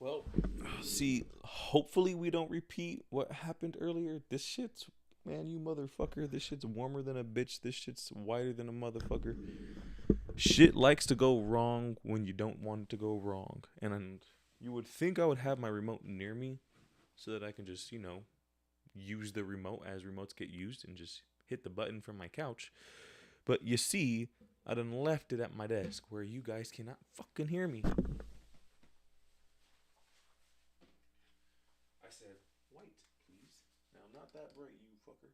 Well, see, hopefully we don't repeat what happened earlier. This shit's, man, you motherfucker. This shit's warmer than a bitch. This shit's whiter than a motherfucker. Shit likes to go wrong when you don't want it to go wrong. And you would think I would have my remote near me so that I can just, use the remote as remotes get used and just hit the button from my couch. But you see, I done left it at my desk where you guys cannot fucking hear me. I said, white, please. Now, not that bright, you fucker.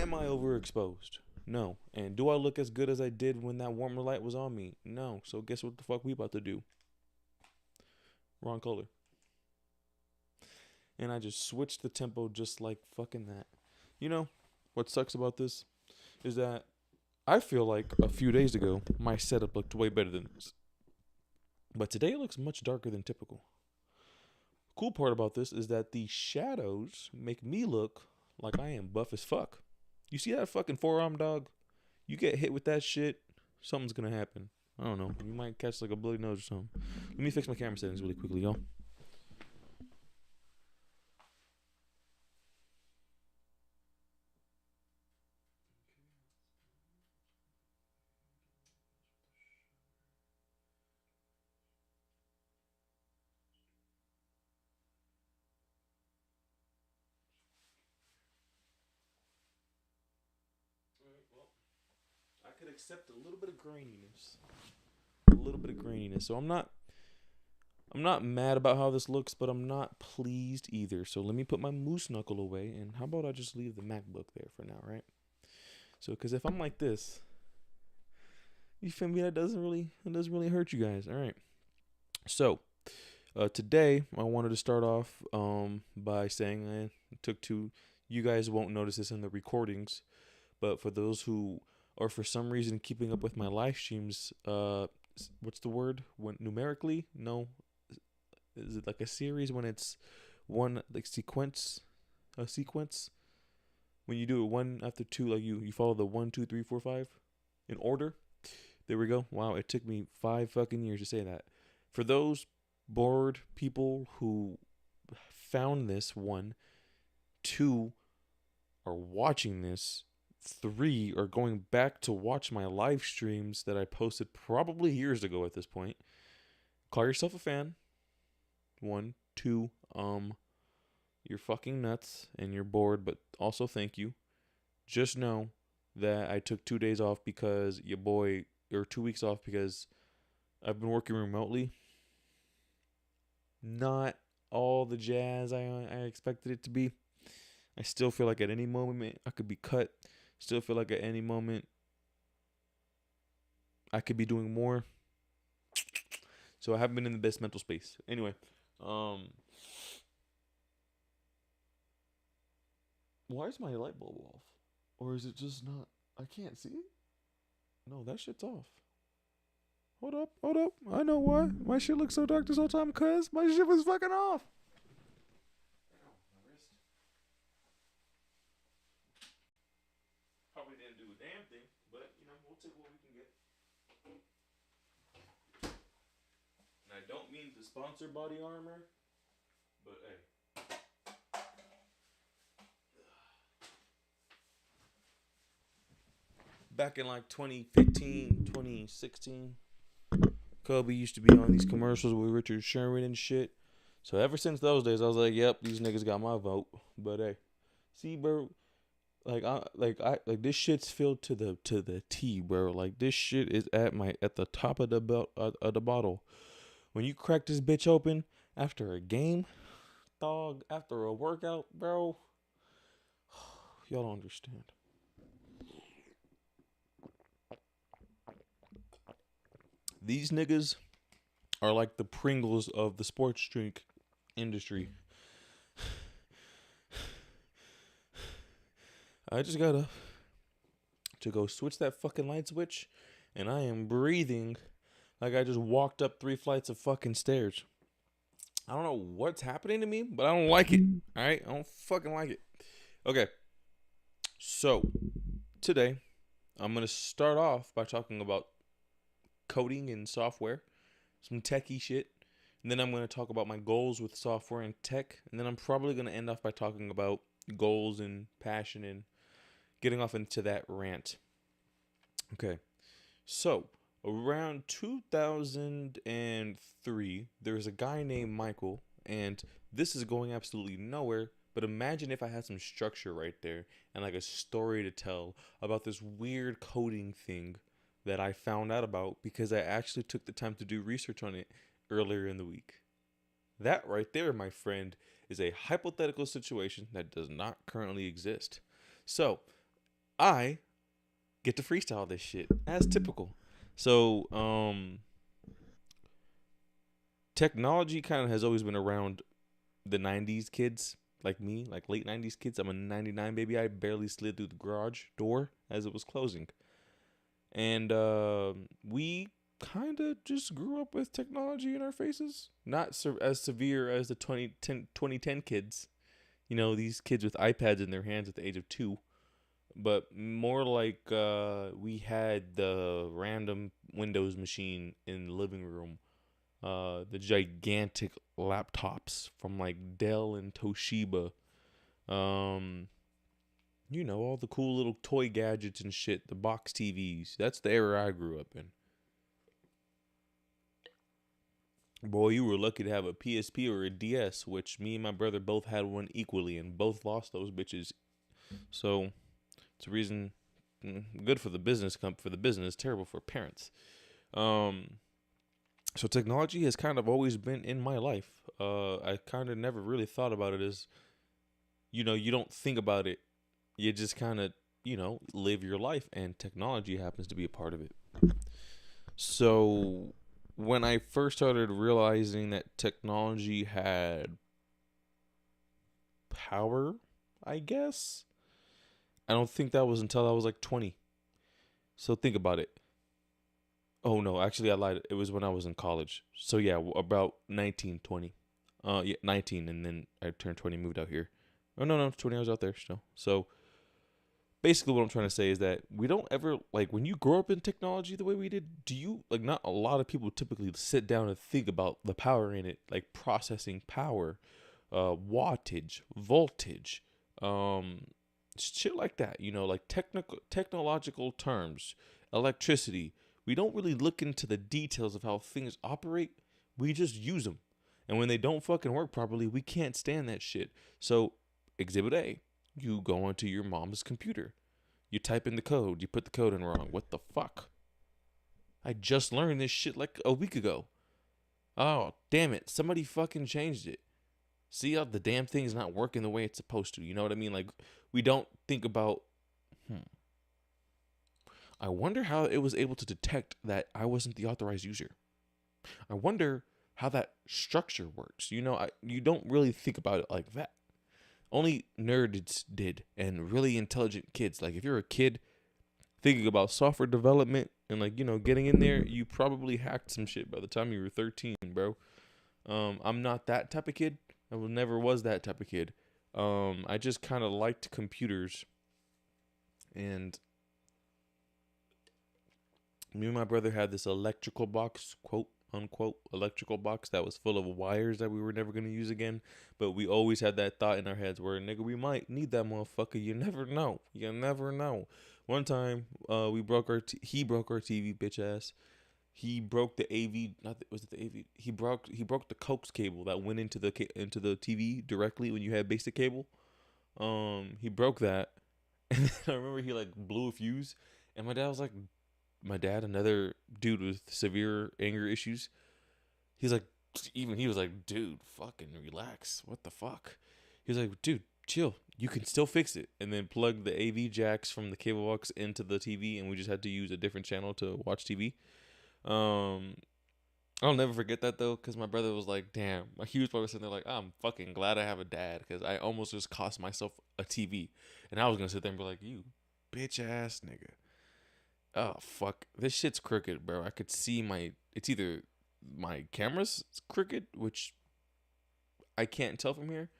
Am I overexposed? No. And do I look as good as I did when that warmer light was on me? No. So guess what the fuck we about to do? Wrong color. And I just switched the tempo just like fucking that. You know, what sucks about this is that I feel like a few days ago, my setup looked way better than this. But today it looks much darker than typical. Cool part about this is that the shadows make me look like I am buff as fuck. You see that fucking forearm, dog? You get hit with that shit, something's gonna happen. I don't know. You might catch like a bloody nose or something. Let me fix my camera settings really quickly, y'all. Alright, well, I could accept a little bit of graininess. A little bit of graininess. So I'm not mad about how this looks, but I'm not pleased either. So let me put my moose knuckle away, and how about I just leave the MacBook there for now, right? So, because if I'm like this, you feel me? It doesn't really hurt you guys. All right. So, today I wanted to start off by saying I took to. You guys won't notice this in the recordings, but for those who are for some reason keeping up with my live streams, what's the word? When numerically? No, is it like a series when it's one like sequence? A sequence when you do it one after two, like you follow the 1, 2, 3, 4, 5 in order. There we go. Wow, it took me 5 fucking years to say that. For those bored people who found this, one, two, are watching this, three, are going back to watch my live streams that I posted probably years ago at this point. Call yourself a fan. One, two, you're fucking nuts and you're bored, but also thank you. Just know that I took 2 days off because your boy, or 2 weeks off because I've been working remotely. Not all the jazz I expected it to be. I still feel like at any moment I could be cut. Still feel like at any moment I could be doing more. So I haven't been in the best mental space. Anyway, why is my light bulb off? Or is it just not? I can't see it? No, that shit's off. Hold up, hold up. I know why. My shit looks so dark this whole time, cuz my shit was fucking off. Ow, my wrist. Probably didn't do a damn thing, but we'll take what we can get. And I don't mean to sponsor Body Armor, but hey. Back in like 2015, 2016, Kobe used to be on these commercials with Richard Sherman and shit. So ever since those days, I was like, "Yep, these niggas got my vote." But hey, see, bro, like this shit's filled to the T, bro. Like this shit is at the top of the belt of the bottle. When you crack this bitch open after a game, dog, after a workout, bro, y'all don't understand. These niggas are like the Pringles of the sports drink industry. I just gotta to go switch that fucking light switch, and I am breathing like I just walked up 3 flights of fucking stairs. I don't know what's happening to me, but I don't like it. All right, I don't fucking like it. Okay, so today I'm gonna start off by talking about coding and software, some techie shit. And then I'm going to talk about my goals with software and tech. And then I'm probably going to end off by talking about goals and passion and getting off into that rant. Okay. So, around 2003, there was a guy named Michael, and this is going absolutely nowhere. But imagine if I had some structure right there and like a story to tell about this weird coding thing that I found out about because I actually took the time to do research on it earlier in the week. That right there, my friend, is a hypothetical situation that does not currently exist. So, I get to freestyle this shit as typical. So, technology kind of has always been around the 90s kids like me, like late 90s kids. I'm a 99 baby. I barely slid through the garage door as it was closing. And we kind of just grew up with technology in our faces. Not as severe as the 2010 kids. You know, these kids with iPads in their hands at the age of 2. But more like we had the random Windows machine in the living room. The gigantic laptops from like Dell and Toshiba. You know, all the cool little toy gadgets and shit. The box TVs. That's the era I grew up in. Boy, you were lucky to have a PSP or a DS, which me and my brother both had one equally, and both lost those bitches. So it's a reason good for the business, terrible for parents. So technology has kind of always been in my life. I kind of never really thought about it as, you don't think about it. You just kind of, live your life, and technology happens to be a part of it. So when I first started realizing that technology had power, I guess, I don't think that was until I was like 20. So think about it. Oh no, actually I lied. It was when I was in college. So yeah, about 19, 20. Yeah, 19, and then I turned 20, moved out here. Oh no, 20 I was out there still. So basically what I'm trying to say is that we don't ever, like, when you grow up in technology the way we did, do you, like, not a lot of people typically sit down and think about the power in it, like processing power, wattage, voltage, shit like that, like technological terms, electricity. We don't really look into the details of how things operate. We just use them. And when they don't fucking work properly, we can't stand that shit. So, Exhibit A, you go onto your mom's computer. You type in the code. You put the code in wrong. What the fuck? I just learned this shit like a week ago. Oh, damn it. Somebody fucking changed it. See how the damn thing's not working the way it's supposed to. You know what I mean? Like, we don't think about, I wonder how it was able to detect that I wasn't the authorized user. I wonder how that structure works. You don't really think about it like that. Only nerds did, and really intelligent kids. Like, if you're a kid thinking about software development and, like, getting in there, you probably hacked some shit by the time you were 13, bro. I'm not that type of kid. I never was that type of kid. I just kind of liked computers. And me and my brother had this electrical box, quote unquote, electrical box that was full of wires that we were never going to use again. But we always had that thought in our heads where, nigga, we might need that motherfucker. You never know. You never know. One time, he broke our TV, bitch ass. He broke the AV. Was it the AV? He broke the coax cable that went into the TV directly when you had basic cable. He broke that, and then I remember he like blew a fuse, and my dad, another dude with severe anger issues, he was like, dude, fucking relax. What the fuck? He was like, dude, chill. You can still fix it. And then plug the AV jacks from the cable box into the TV, and we just had to use a different channel to watch TV. I'll never forget that though, because my brother was like, damn. He was probably sitting there like, I'm fucking glad I have a dad, because I almost just cost myself a TV. And I was going to sit there and be like, you bitch ass nigga. Oh, fuck. This shit's crooked, bro. I could see it's either my camera's crooked, which I can't tell from here,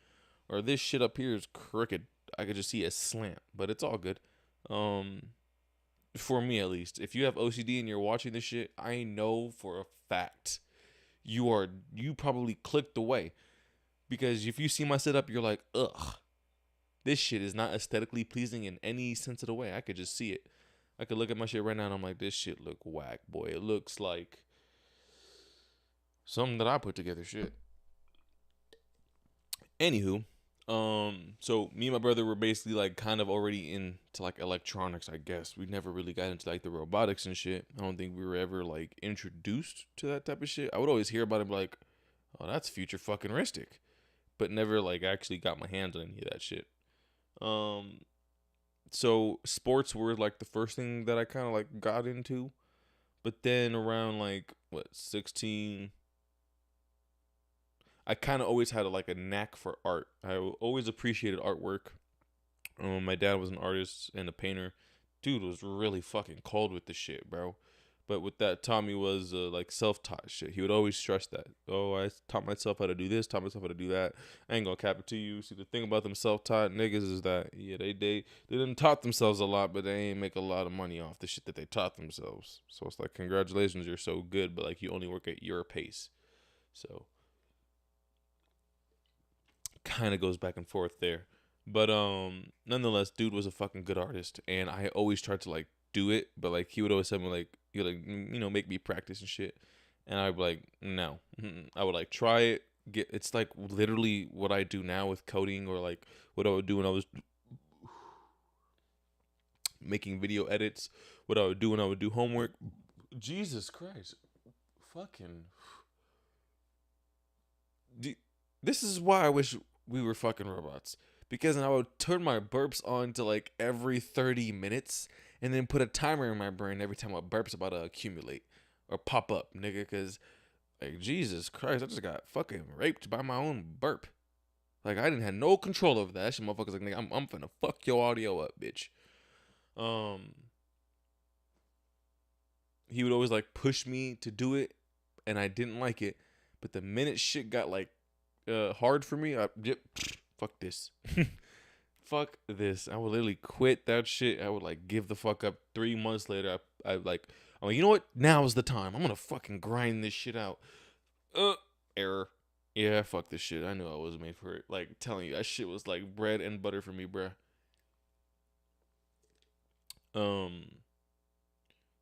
or this shit up here is crooked. I could just see a slant, but it's all good. For me at least. If you have OCD and you're watching this shit, I know for a fact you probably clicked away. Because if you see my setup, you're like, ugh, this shit is not aesthetically pleasing in any sense of the way. I could just see it. I could look at my shit right now and I'm like, this shit look whack, boy. It looks like something that I put together, shit. Anywho, so me and my brother were basically like kind of already into like electronics, I guess. We never really got into like the robotics and shit. I don't think we were ever like introduced to that type of shit. I would always hear about it like, oh, that's future fucking ristic, but never like actually got my hands on any of that shit. Um, so sports were like the first thing that I kind of like got into, but then around like what 16, I kind of always had like a knack for art. I always appreciated artwork. My dad was an artist and a painter. Dude was really fucking cold with the shit, bro. But with that, Tommy was like self-taught shit. He would always stress that. Oh, I taught myself how to do this, taught myself how to do that. I ain't gonna cap it to you. See, the thing about them self-taught niggas is that yeah, they didn't taught themselves a lot, but they ain't make a lot of money off the shit that they taught themselves. So it's like, congratulations, you're so good, but like you only work at your pace. So kind of goes back and forth there. But nonetheless, dude was a fucking good artist, and I always tried to like do it, but like he would always tell me like he would like make me practice and shit, and I'd be like no. I would like try it, get it's like literally what I do now with coding, or like what I would do when I was making video edits, what I would do when I would do homework. Jesus Christ, fucking. This is why I wish we were fucking robots. Because then I would turn my burps on to like every 30 minutes and then put a timer in my brain every time a burp's about to accumulate or pop up, nigga. Because, like, Jesus Christ, I just got fucking raped by my own burp. Like, I didn't have no control over that. That shit motherfucker's like, nigga, I'm finna fuck your audio up, bitch. He would always like push me to do it, and I didn't like it. But the minute shit got like hard for me, fuck this. Fuck this. I would literally quit that shit. I would like give the fuck up. 3 months later, I'm like, you know what? Now is the time. I'm gonna fucking grind this shit out. Error. Yeah, fuck this shit. I knew I was made for it. Like, telling you, that shit was like bread and butter for me, bruh.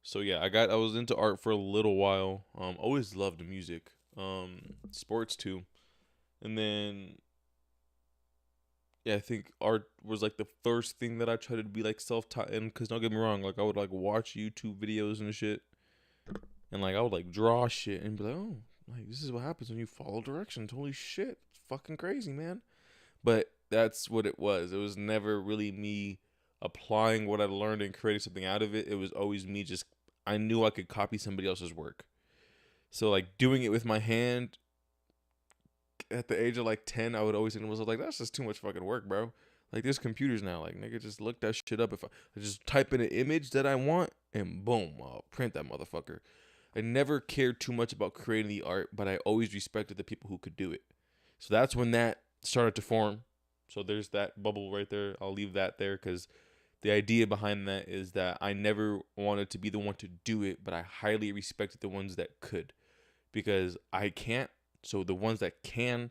So yeah, I was into art for a little while. Always loved music. Sports too. And then yeah, I think art was like the first thing that I tried to be like self-taught in. Cause don't get me wrong, like I would like watch YouTube videos and shit, and like I would like draw shit and be like, oh, like this is what happens when you follow directions. Holy shit, it's fucking crazy, man. But that's what it was. It was never really me applying what I learned and creating something out of it. It was always me just, I knew I could copy somebody else's work. So like doing it with my hand at the age of like 10, I would always think to myself like, that's just too much fucking work, bro. Like there's computers now, like nigga, just look that shit up. If I just type in an image that I want and boom, I'll print that motherfucker. I never cared too much about creating the art, but I always respected the people who could do it. So that's when that started to form. So there's that bubble right there. I'll leave that there because the idea behind that is that I never wanted to be the one to do it, but I highly respected the ones that could, because I can't. So the ones that can,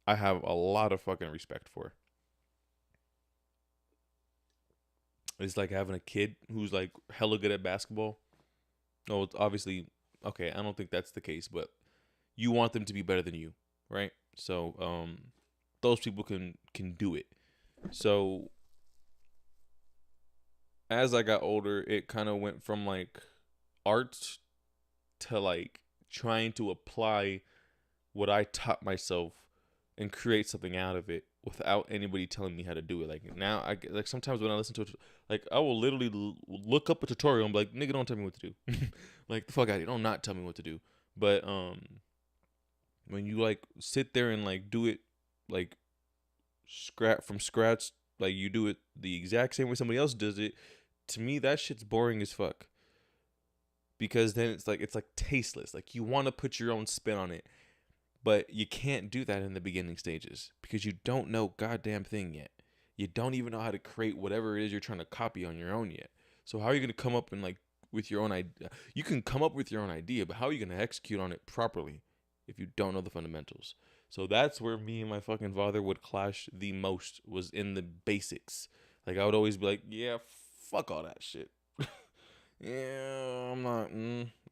I have a lot of fucking respect for. It's like having a kid who's like hella good at basketball. No, it's obviously, okay, I don't think that's the case, but you want them to be better than you, right? So those people can do it. So as I got older, it kind of went from like art to like trying to apply what I taught myself and create something out of it without anybody telling me how to do it. Like now, I like sometimes when I listen to it, like I will literally look up a tutorial and be like, "Nigga, don't tell me what to do." Like the fuck out of here, don't not tell me what to do. But when you like sit there and like do it like from scratch, like you do it the exact same way somebody else does it, to me that shit's boring as fuck. Because then it's like tasteless. Like you want to put your own spin on it. But you can't do that in the beginning stages because you don't know goddamn thing yet. You don't even know how to create whatever it is you're trying to copy on your own yet. So how are you going to come up and like with your own idea? You can come up with your own idea, but how are you going to execute on it properly? if you don't know the fundamentals. So that's where me and my fucking father would clash the most, was in the basics. Like, I would always be like, yeah, fuck all that shit. Yeah, I'm not,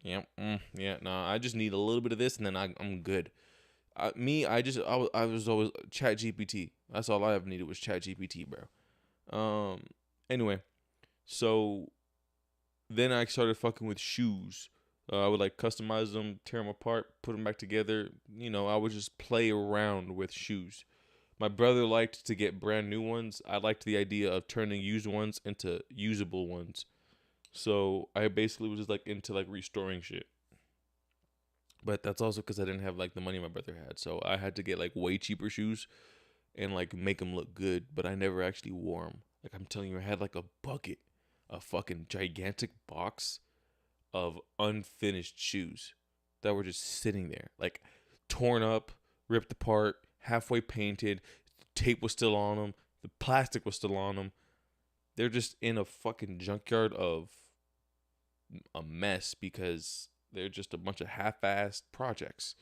yeah, nah, I just need a little bit of this and then I'm good. I was always Chat GPT. That's all I ever needed was Chat GPT, bro. Anyway, so then I started fucking with shoes. I would like customize them, tear them apart, put them back together. I would just play around with shoes. My brother liked to get brand new ones. I liked the idea of turning used ones into usable ones. So I basically was just like into like restoring shit. But that's also because I didn't have like the money my brother had. So I had to get like way cheaper shoes and like make them look good. But I never actually wore them. Like, I'm telling you, I had like a bucket, a fucking gigantic box of unfinished shoes that were just sitting there, like torn up, ripped apart, halfway painted. Tape was still on them. The plastic was still on them. They're just in a fucking junkyard of a mess because they're just a bunch of half-assed projects.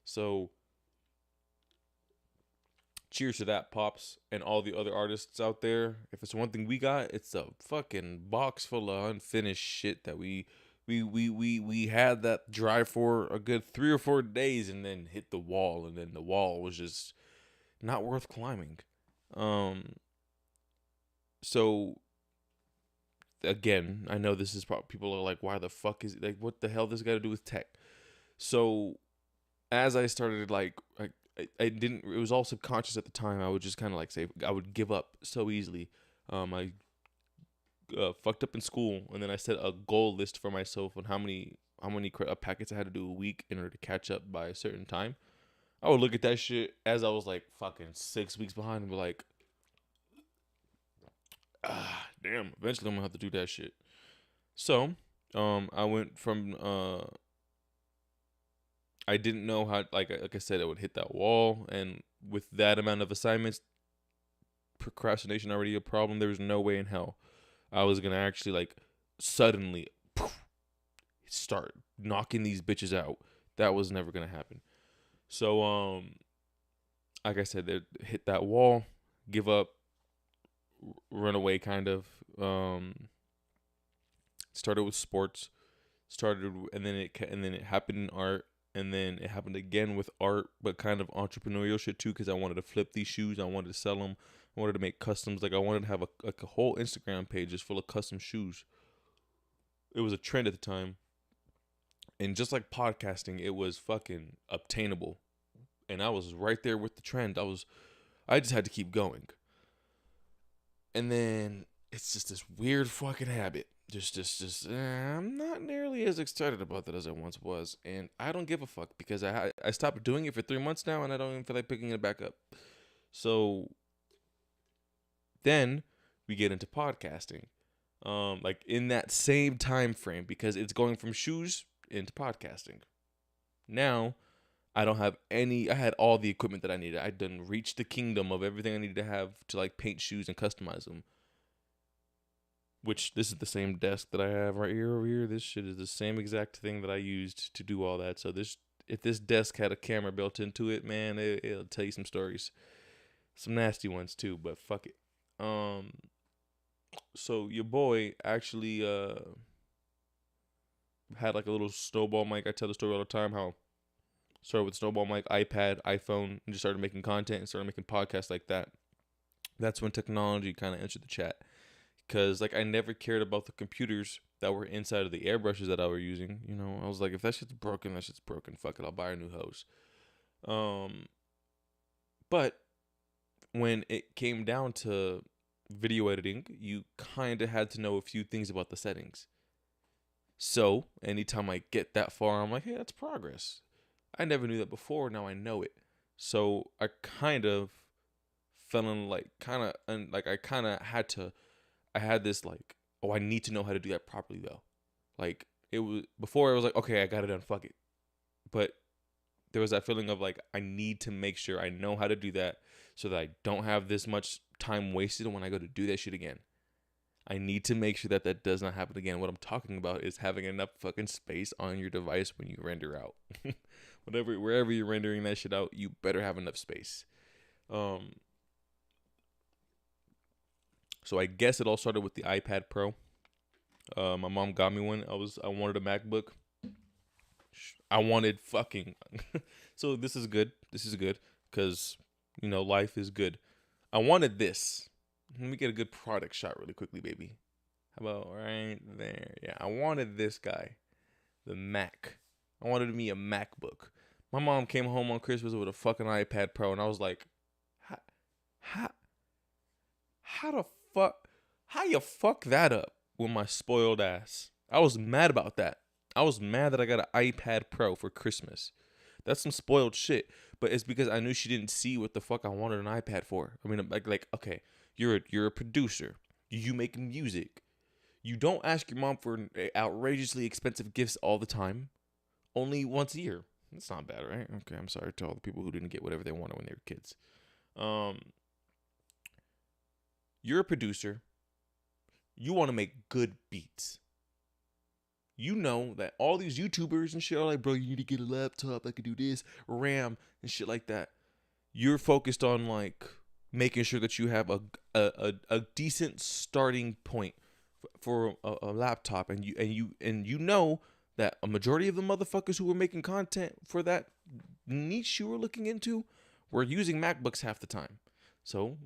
So cheers to that, Pops, and all the other artists out there. If it's one thing we got, it's a fucking box full of unfinished shit that we had that dry for a good 3 or 4 days and then hit the wall, and then the wall was just not worth climbing. So again, I know this is probably, people are like, why the fuck is it, like, what the hell this got to do with tech? So as I started I didn't, it was all subconscious at the time. I would just kind of like say, I would give up so easily. I fucked up in school, and then I set a goal list for myself on how many packets I had to do a week in order to catch up by a certain time. I would look at that shit as I was like fucking 6 weeks behind and be like, damn, eventually I'm gonna have to do that shit. So, I went from I didn't know how, like I said, I would hit that wall, and with that amount of assignments, procrastination already a problem. There was no way in hell I was gonna actually like suddenly start knocking these bitches out. That was never gonna happen. So like I said, they hit that wall, give up, run away, kind of. Started with sports, and then it happened in art, and then it happened again with art, but kind of entrepreneurial shit too, because I wanted to flip these shoes, I wanted to sell them, I wanted to make customs. Like, I wanted to have a whole Instagram page just full of custom shoes. It was a trend at the time, and just like podcasting, it was fucking obtainable, and I was right there with the trend. I just had to keep going, and then it's just this weird fucking habit. I'm not nearly as excited about that as I once was, and I don't give a fuck because I stopped doing it for 3 months now, and I don't even feel like picking it back up. So then we get into podcasting, like in that same time frame, because it's going from shoes into podcasting. Now I don't have any. I had all the equipment that I needed. I'd done reached the kingdom of everything I needed to have to like paint shoes and customize them. Which, this is the same desk that I have right here over here. This shit is the same exact thing that I used to do all that. So if this desk had a camera built into it, man, it'll tell you some stories. Some nasty ones too, but fuck it. So your boy actually had like a little snowball mic. I tell the story all the time how I started with snowball mic, iPad, iPhone, and just started making content and started making podcasts like that. That's when technology kind of entered the chat. Because, like, I never cared about the computers that were inside of the airbrushes that I was using. I was like, if that shit's broken, that shit's broken. Fuck it, I'll buy a new hose. But when it came down to video editing, you kind of had to know a few things about the settings. So, anytime I get that far, I'm like, hey, that's progress. I never knew that before, now I know it. So, I kind of fell in, like, I had this like, oh, I need to know how to do that properly though. Like, it was before, I was like, okay, I got it done, fuck it. But there was that feeling of like, I need to make sure I know how to do that so that I don't have this much time wasted when I go to do that shit again. I need to make sure that does not happen again. What I'm talking about is having enough fucking space on your device when you render out. wherever you're rendering that shit out, you better have enough space. So I guess it all started with the iPad Pro. My mom got me one. I wanted a MacBook. I wanted fucking. So this is good. This is good because life is good. I wanted this. Let me get a good product shot really quickly, baby. How about right there? Yeah, I wanted this guy, the Mac. I wanted me a MacBook. My mom came home on Christmas with a fucking iPad Pro, and I was like, how the fuck, how you fuck that up with my spoiled ass? I was mad about that. I was mad that I got an iPad Pro for Christmas. That's some spoiled shit. But it's because I knew she didn't see what the fuck I wanted an iPad for. I mean, like okay, you're a producer. You make music. You don't ask your mom for outrageously expensive gifts all the time. Only once a year. That's not bad, right? Okay, I'm sorry to all the people who didn't get whatever they wanted when they were kids. You're a producer. You want to make good beats. You know that all these YouTubers and shit are like, bro, you need to get a laptop that can do this, RAM, and shit like that. You're focused on like making sure that you have a decent starting point for a laptop, and you know that a majority of the motherfuckers who were making content for that niche you were looking into were using MacBooks half the time. So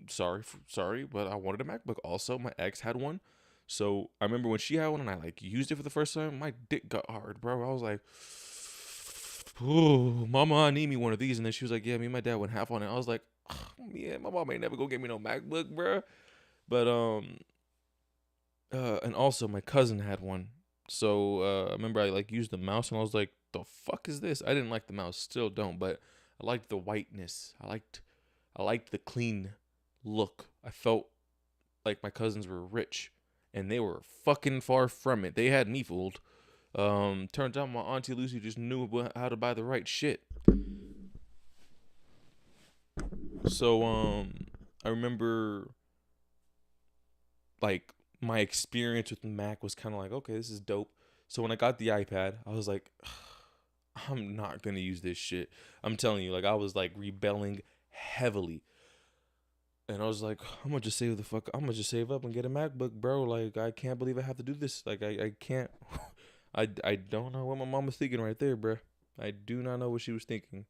sorry, but I wanted a MacBook. Also, my ex had one. So I remember when she had one and I like used it for the first time, my dick got hard, bro. I was like, "Oh, mama, I need me one of these." And then she was like, "Yeah, me and my dad went half on it." I was like, oh, "Yeah, my mom ain't never gonna get me no MacBook, bro." But and also my cousin had one. So I remember I like used the mouse and I was like, "The fuck is this?" I didn't like the mouse, still don't, but I liked the whiteness. I liked the clean look. I felt like my cousins were rich. And they were fucking far from it. They had me fooled. Turns out my auntie Lucy just knew how to buy the right shit. So I remember like my experience with Mac was kind of like, okay, this is dope. So when I got the iPad, I was like, I'm not gonna use this shit. I'm telling you, like I was like rebelling heavily. And I was like, I'm gonna just save up and get a MacBook, bro. Like, I can't believe I have to do this. Like, I can't. I don't know what my mom was thinking right there, bro. I do not know what she was thinking.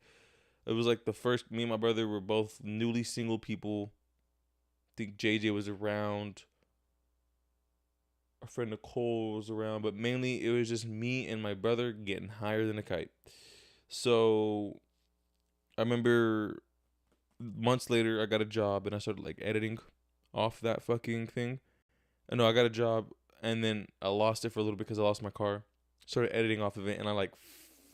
It was like the first, me and my brother were both newly single people. I think JJ was around. Our friend Nicole was around. But mainly, it was just me and my brother getting higher than a kite. So, I remember months later, I got a job and I started like editing off that fucking thing. I know I got a job and then I lost it for a little bit because I lost my car. Started editing off of it and I like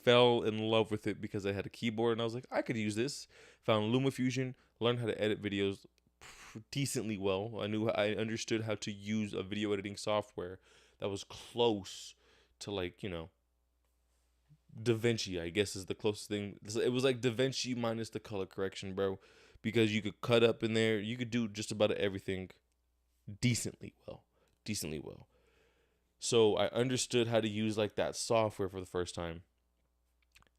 fell in love with it because I had a keyboard and I was like, I could use this. Found LumaFusion, learned how to edit videos decently well. I understood how to use a video editing software that was close to like, DaVinci, I guess, is the closest thing. It was like DaVinci minus the color correction, bro. Because you could cut up in there. You could do just about everything decently well. So I understood how to use like that software for the first time.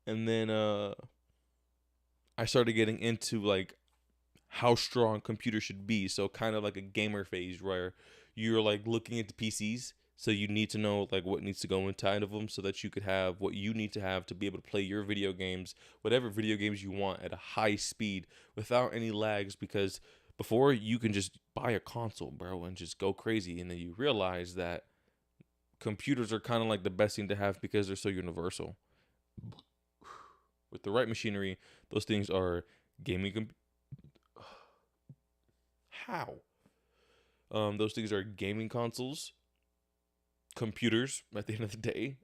And then I started getting into like how strong computers should be. So kind of like a gamer phase where you're like looking at the PCs. So you need to know like what needs to go inside of them so that you could have what you need to have to be able to play your video games, whatever video games you want at a high speed without any lags. Because before you can just buy a console, bro, and just go crazy. And then you realize that computers are kind of like the best thing to have because they're so universal. With the right machinery, those things are gaming. How? Those things are gaming consoles, computers at the end of the day,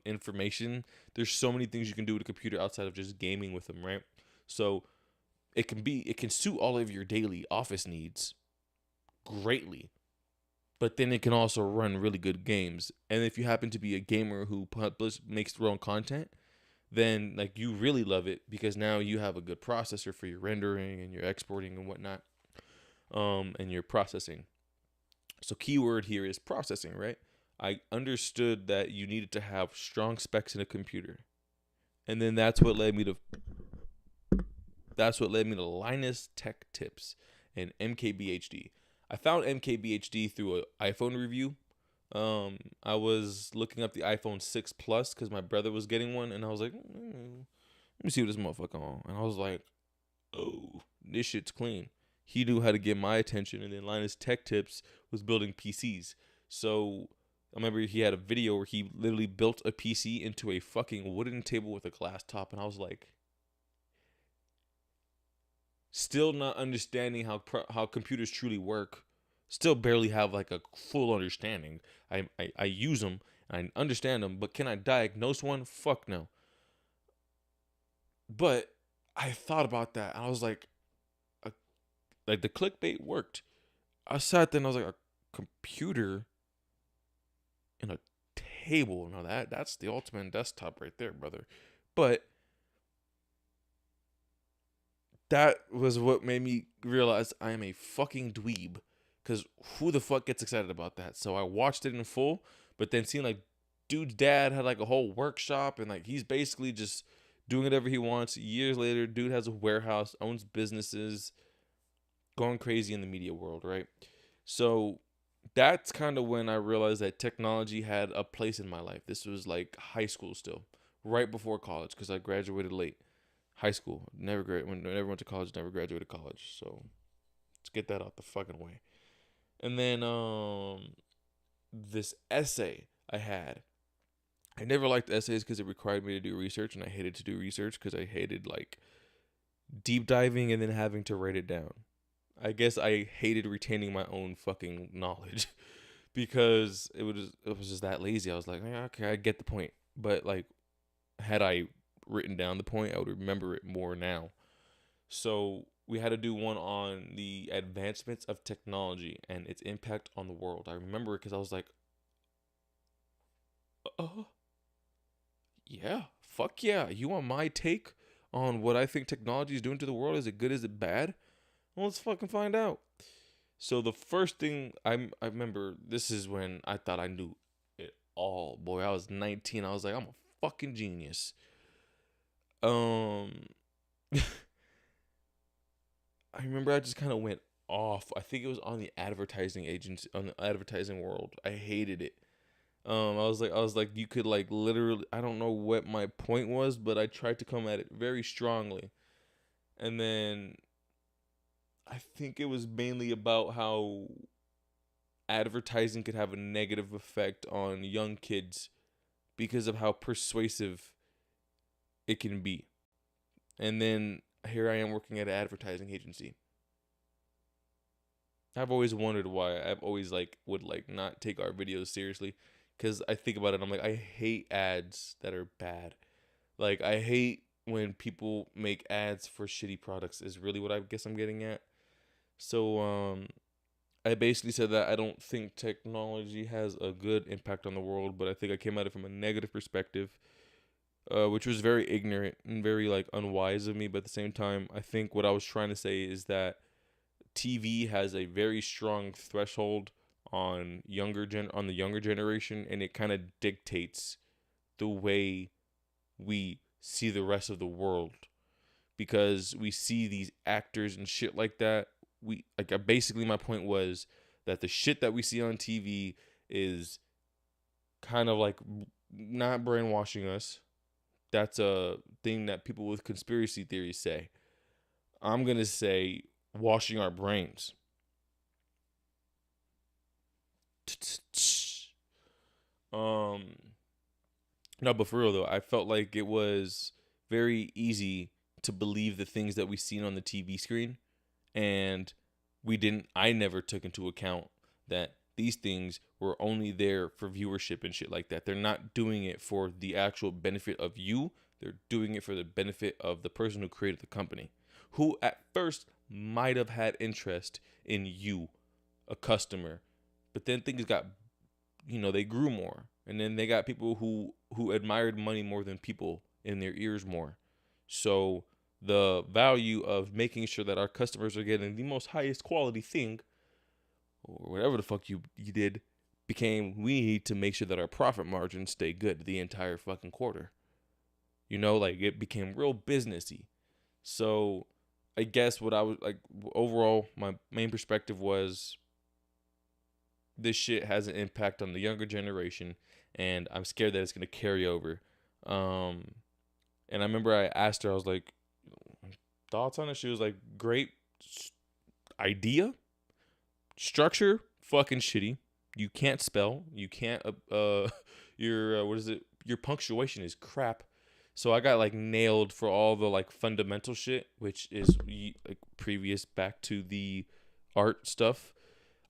information. There's so many things you can do with a computer outside of just gaming with them, right? So it can suit all of your daily office needs greatly, but then it can also run really good games. And if you happen to be a gamer who makes their own content, then like you really love it because now you have a good processor for your rendering and your exporting and whatnot, and your processing. So keyword here is processing, right? I understood that you needed to have strong specs in a computer. And then that's what led me to Linus Tech Tips and MKBHD. I found MKBHD through an iPhone review. I was looking up the iPhone 6 Plus because my brother was getting one, and I was like, let me see what this motherfucker on. And I was like, oh, this shit's clean. He knew how to get my attention, and then Linus Tech Tips was building PCs. So I remember he had a video where he literally built a PC into a fucking wooden table with a glass top, and I was like, still not understanding how computers truly work. Still barely have like a full understanding. I use them, I understand them, but can I diagnose one? Fuck no. But I thought about that, and I was like the clickbait worked. I sat there and I was like, a computer in a table. Now that's the ultimate desktop right there, brother. But that was what made me realize I am a fucking dweeb. Because who the fuck gets excited about that? So I watched it in full, but then seeing like dude's dad had like a whole workshop, and like he's basically just doing whatever he wants. Years later, dude has a warehouse, owns businesses, going crazy in the media world, right? So that's kind of when I realized that technology had a place in my life. This was like high school still, right before college, because I graduated late. High school, never went to college, never graduated college. So let's get that out the fucking way. And then this essay I had. I never liked essays because it required me to do research, and I hated to do research because I hated like deep diving and then having to write it down. I guess I hated retaining my own fucking knowledge because it was just that lazy. I was like, yeah, okay, I get the point. But like, had I written down the point, I would remember it more now. So we had to do one on the advancements of technology and its impact on the world. I remember it because I was like, yeah, fuck yeah. You want my take on what I think technology is doing to the world? Is it good? Is it bad? Well, let's fucking find out. So the first thing I remember, this is when I thought I knew it all. Boy, I was 19. I was like, I'm a fucking genius. I remember I just kind of went off. I think it was on the advertising agency, on the advertising world. I hated it. I was like, you could like literally, I don't know what my point was, but I tried to come at it very strongly. And then I think it was mainly about how advertising could have a negative effect on young kids because of how persuasive it can be. And then here I am working at an advertising agency. I've always wondered why. I've always like would like not take our videos seriously because I think about it. I'm like, I hate ads that are bad. Like I hate when people make ads for shitty products. Is really what I guess I'm getting at. So I basically said that I don't think technology has a good impact on the world, but I think I came at it from a negative perspective, which was very ignorant and very like unwise of me. But at the same time, I think what I was trying to say is that TV has a very strong threshold on the younger generation, and it kind of dictates the way we see the rest of the world because we see these actors and shit like that. Basically my point was that the shit that we see on TV is kind of like not brainwashing us. That's a thing that people with conspiracy theories say. I'm going to say washing our brains. No, but for real though, I felt like it was very easy to believe the things that we seen on the TV screen, and I never took into account that these things were only there for viewership and shit like that. They're not doing it for the actual benefit of you. They're doing it for the benefit of the person who created the company, who at first might have had interest in you, a customer, but then things got, they grew more, and then they got people who admired money more than people in their ears more. So the value of making sure that our customers are getting the most highest quality thing, or whatever the fuck you did, became we need to make sure that our profit margins stay good the entire fucking quarter. Like it became real businessy. So I guess what I was like, overall, my main perspective was this shit has an impact on the younger generation, and I'm scared that it's gonna carry over. Um, and I remember I asked her, I was like, thoughts on it? She was like, great idea, structure, fucking shitty. You can't spell. You can't. Your what is it? Your punctuation is crap. So I got like nailed for all the like fundamental shit, which is like previous back to the art stuff.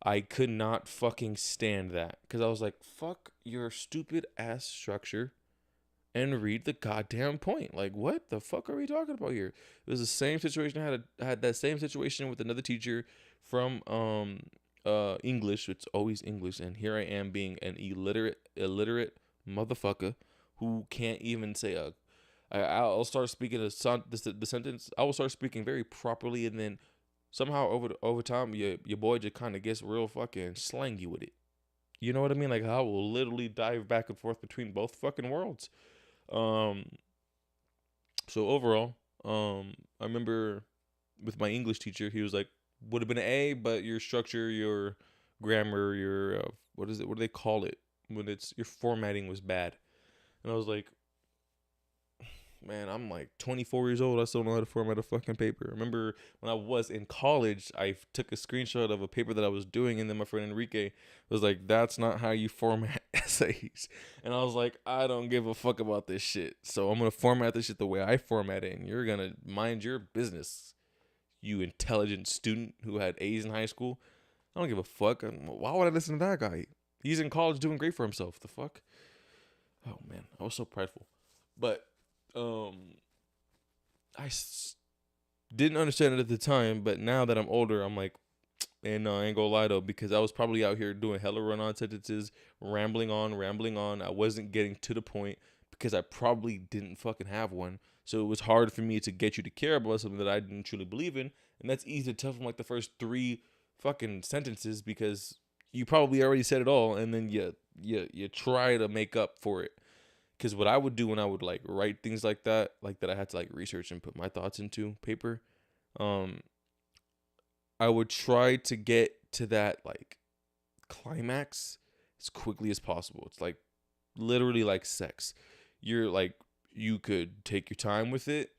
I could not fucking stand that because I was like, fuck your stupid ass structure and read the goddamn point. Like, what the fuck are we talking about here? It was the same situation. I had that same situation with another teacher from English. It's always English, and here I am being an illiterate motherfucker who can't even say a. I'll start speaking the sentence. I will start speaking very properly, and then somehow over time, your boy just kind of gets real fucking slangy with it. You know what I mean? Like I will literally dive back and forth between both fucking worlds. Um, so overall, I remember with my English teacher, he was like, would have been an A, but your structure, your grammar, your what is it? What do they call it when it's your formatting was bad? And I was like, man, I'm like 24 years old. I still don't know how to format a fucking paper. I remember when I was in college, I took a screenshot of a paper that I was doing, and then my friend Enrique was like, that's not how you format essays. And I was like, I don't give a fuck about this shit. So I'm going to format this shit the way I format it, and you're going to mind your business, you intelligent student who had A's in high school. I don't give a fuck. Why would I listen to that guy? He's in college doing great for himself. The fuck? Oh, man. I was so prideful. But I didn't understand it at the time, but now that I'm older, I'm like, and no, I ain't gonna lie though, because I was probably out here doing hella run-on sentences, rambling on. I wasn't getting to the point because I probably didn't fucking have one. So it was hard for me to get you to care about something that I didn't truly believe in, and that's easy to tell from like the first three fucking sentences because you probably already said it all, and then you try to make up for it. Because what I would do when I would like write things like that I had to like research and put my thoughts into paper, um, I would try to get to that like climax as quickly as possible. It's like literally like sex. You're like, you could take your time with it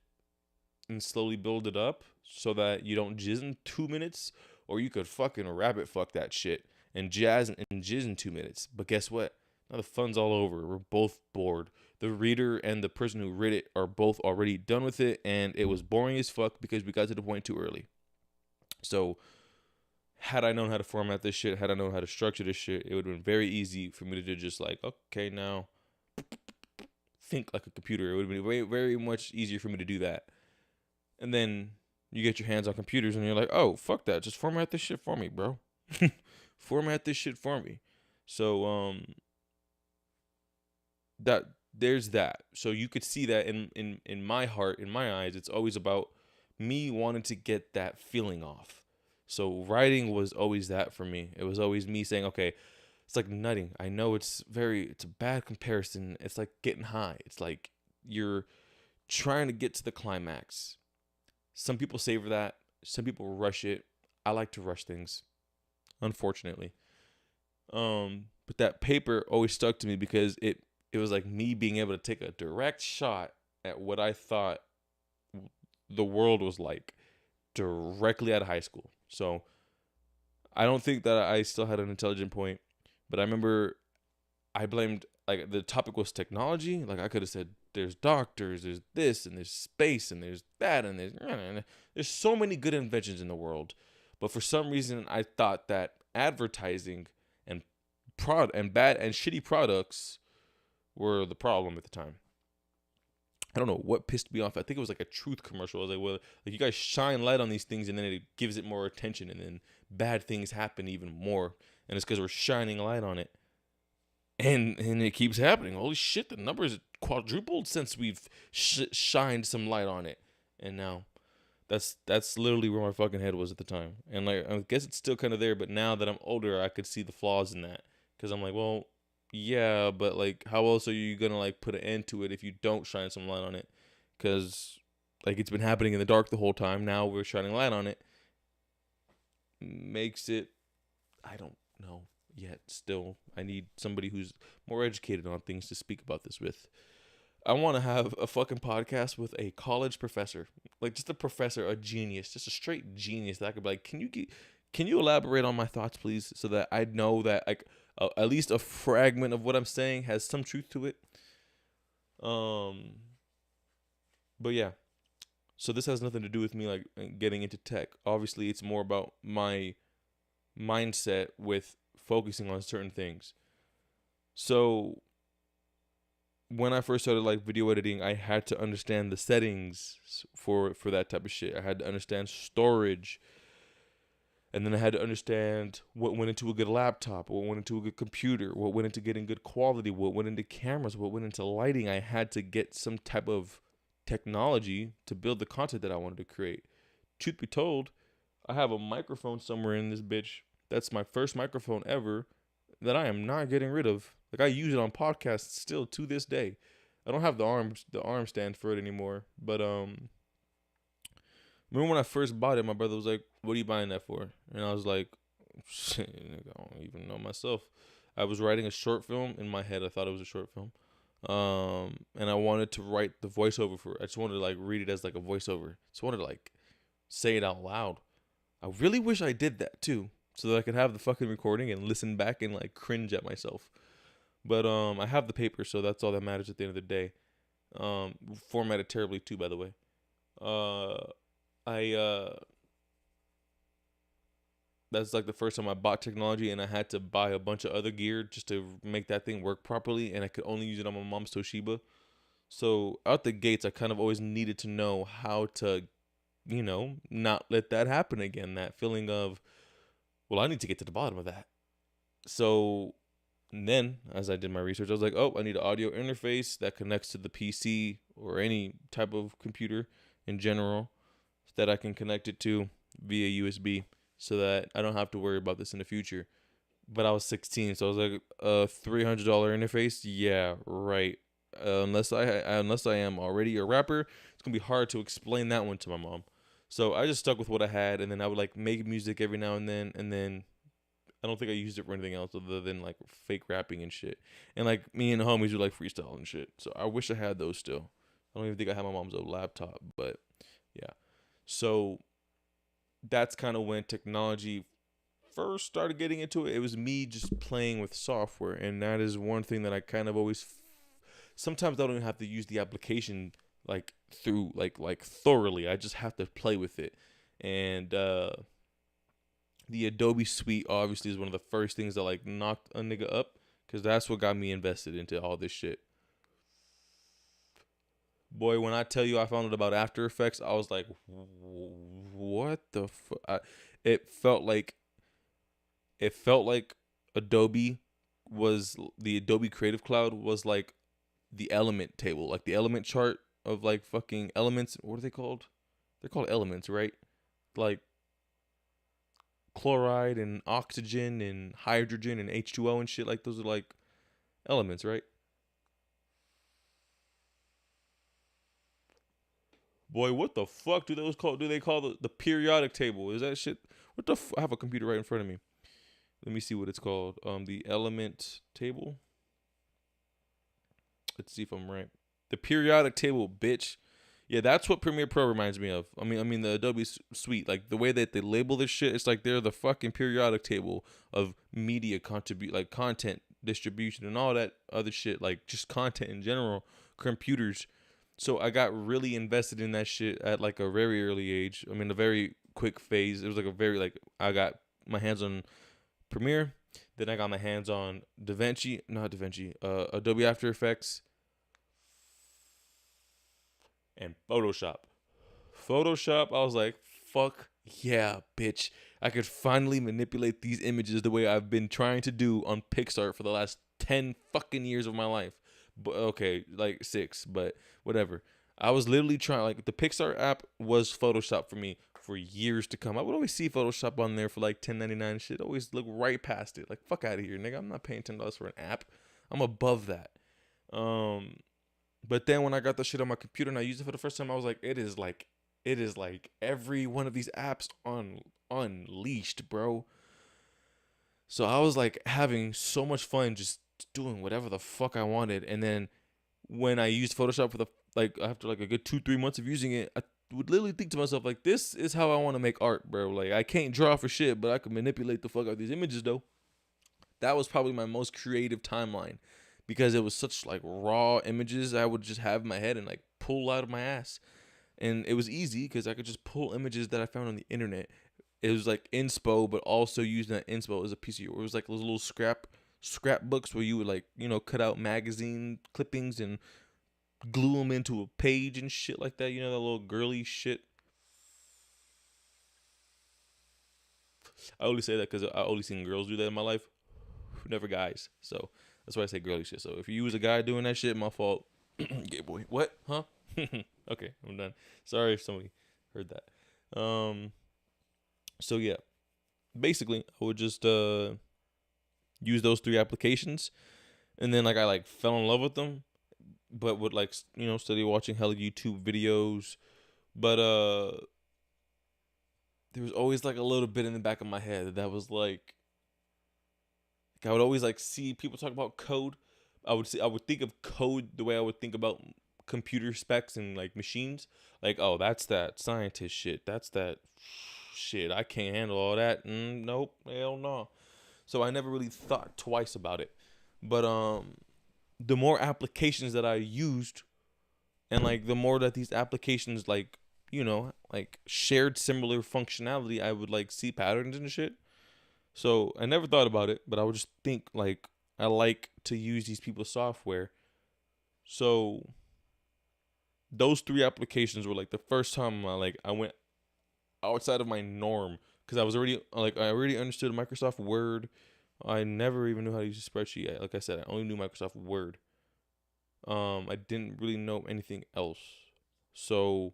and slowly build it up so that you don't jizz in 2 minutes, or you could fucking rabbit fuck that shit and jizz in 2 minutes. But guess what? Now the fun's all over. We're both bored. The reader and the person who read it are both already done with it, and it was boring as fuck because we got to the point too early. So, had I known how to format this shit, had I known how to structure this shit, it would have been very easy for me to just like, okay, now think like a computer. It would have been very, very much easier for me to do that. And then you get your hands on computers and you're like, oh, fuck that. Just format this shit for me, bro. Format this shit for me. So, that there's that. So you could see that in my heart, in my eyes, it's always about me wanting to get that feeling off. So writing was always that for me. It was always me saying, okay, it's like nutting. I know it's a bad comparison. It's like getting high. It's like you're trying to get to the climax. Some people savor that. Some people rush it. I like to rush things, unfortunately. But that paper always stuck to me because it was like me being able to take a direct shot at what I thought the world was like directly out of high school. So I don't think that I still had an intelligent point, but I remember I blamed, like, the topic was technology. Like, I could have said there's doctors, there's this, and there's space, and there's that, and there's so many good inventions in the world. But for some reason, I thought that advertising and bad and shitty products were the problem at the time. I don't know what pissed me off. I think it was like a truth commercial. I was like, well, like, you guys shine light on these things and then it gives it more attention, and then bad things happen even more. And it's because we're shining light on it. And it keeps happening. Holy shit, the numbers quadrupled since we've shined some light on it. And now that's literally where my fucking head was at the time. And like, I guess it's still kind of there, but now that I'm older, I could see the flaws in that. Because I'm like, well, yeah, but like, how else are you gonna like put an end to it if you don't shine some light on it? Because like it's been happening in the dark the whole time. Now we're shining light on it. Makes it, I don't know yet. Still, I need somebody who's more educated on things to speak about this with. I want to have a fucking podcast with a college professor, like just a professor, a genius, just a straight genius that I could be like, can you elaborate on my thoughts, please, so that I know that like at least a fragment of what I'm saying has some truth to it. Um, but yeah, so this has nothing to do with me like getting into tech. Obviously, it's more about my mindset with focusing on certain things. So when I first started like video editing, I had to understand the settings for that type of shit. I had to understand storage, and then I had to understand what went into a good laptop, what went into a good computer, what went into getting good quality, what went into cameras, what went into lighting. I had to get some type of technology to build the content that I wanted to create. Truth be told, I have a microphone somewhere in this bitch. That's my first microphone ever that I am not getting rid of. Like I use it on podcasts still to this day. I don't have the arm stand for it anymore. But remember when I first bought it, my brother was like, "What are you buying that for?" And I was like, "Shit, nigga, I don't even know myself." I was writing a short film in my head. I thought it was a short film. And I wanted to write the voiceover for it. I just wanted to like read it as like a voiceover. Just wanted to like say it out loud. I really wish I did that too, so that I could have the fucking recording and listen back and like cringe at myself. But I have the paper, so that's all that matters at the end of the day. Formatted terribly too, by the way. Uh, I That's like the first time I bought technology, and I had to buy a bunch of other gear just to make that thing work properly, and I could only use it on my mom's Toshiba. So out the gates, I kind of always needed to know how to, not let that happen again. That feeling of, well, I need to get to the bottom of that. So then, as I did my research, I was like, oh, I need an audio interface that connects to the PC or any type of computer in general that I can connect it to via USB so that I don't have to worry about this in the future. But I was 16, so I was like, a $300 interface? Yeah, right. Unless I am already a rapper, it's gonna be hard to explain that one to my mom. So I just stuck with what I had, and then I would like make music every now and then I don't think I used it for anything else other than like fake rapping and shit. And like me and the homies would like freestyle and shit. So I wish I had those still. I don't even think I have my mom's old laptop, but yeah. So that's kind of when technology first started getting into it. It was me just playing with software, and that is one thing that I kind of always. Sometimes I don't even have to use the application like through like thoroughly. I just have to play with it, and the Adobe Suite obviously is one of the first things that like knocked a nigga up, because that's what got me invested into all this shit. Boy, when I tell you I found out about After Effects, I was like, what the fuck? It felt like Adobe was the Adobe Creative Cloud was like the element table, like the element chart of like fucking elements. What are they called? They're called elements, right? Like chloride and oxygen and hydrogen and H2O and shit. Like those are like elements, right? Boy, what the fuck do those call? Do they call the periodic table? Is that shit? What the? I have a computer right in front of me. Let me see what it's called. The element table. Let's see if I'm right. The periodic table, bitch. Yeah, that's what Premiere Pro reminds me of. I mean the Adobe Suite, like the way that they label this shit, it's like they're the fucking periodic table of media contribute, like content distribution and all that other shit, like just content in general, computers. So I got really invested in that shit at like a very early age. I mean, a very quick phase. It was like a very like I got my hands on Premiere, then I got my hands on DaVinci, not DaVinci, Adobe After Effects, and Photoshop. Photoshop, I was like, fuck yeah, bitch. I could finally manipulate these images the way I've been trying to do on Pixar for the last 10 fucking years of my life. But okay, like 6, but whatever. I was literally trying, like, the Pixar app was Photoshop for me for years to come. I would always see Photoshop on there for like $10.99 shit. Always look right past it. Like, fuck out of here, nigga. I'm not paying $10 for an app. I'm above that. But then when I got the shit on my computer and I used it for the first time, I was like, it is like every one of these apps unleashed, bro. So I was like having so much fun just doing whatever the fuck I wanted. And then when I used Photoshop for the like after like a good 2-3 months of using it, I would literally think to myself like, this is how I want to make art, bro. Like I can't draw for shit, but I can manipulate the fuck out of these images though. That was probably my most creative timeline because it was such like raw images I would just have in my head and like pull out of my ass. And it was easy because I could just pull images that I found on the internet. It was like inspo, but also using that inspo as a piece of your. It was like those little scrapbooks where you would like cut out magazine clippings and glue them into a page and shit like that. You know that little girly shit. I only say that because I only seen girls do that in my life, never guys. So that's why I say girly shit. So if you was a guy doing that shit, my fault. Gay boy. What? Huh? Okay, I'm done. Sorry if somebody heard that. So yeah, basically I would just use those 3 applications, and then like I like fell in love with them, but would like study watching hella YouTube videos, but there was always like a little bit in the back of my head that was like I would always like see people talk about code. I would think of code the way I would think about computer specs and like machines. Like, oh, that's that scientist shit. That's that shit. I can't handle all that. Nope, hell no. So I never really thought twice about it. But the more applications that I used, and like the more that these applications like like shared similar functionality, I would like see patterns and shit. So I never thought about it, but I would just think like I like to use these people's software. So those 3 applications were like the first time I went outside of my norm because I was already I already understood Microsoft Word. I never even knew how to use a spreadsheet. Like I said, I only knew Microsoft Word. I didn't really know anything else. So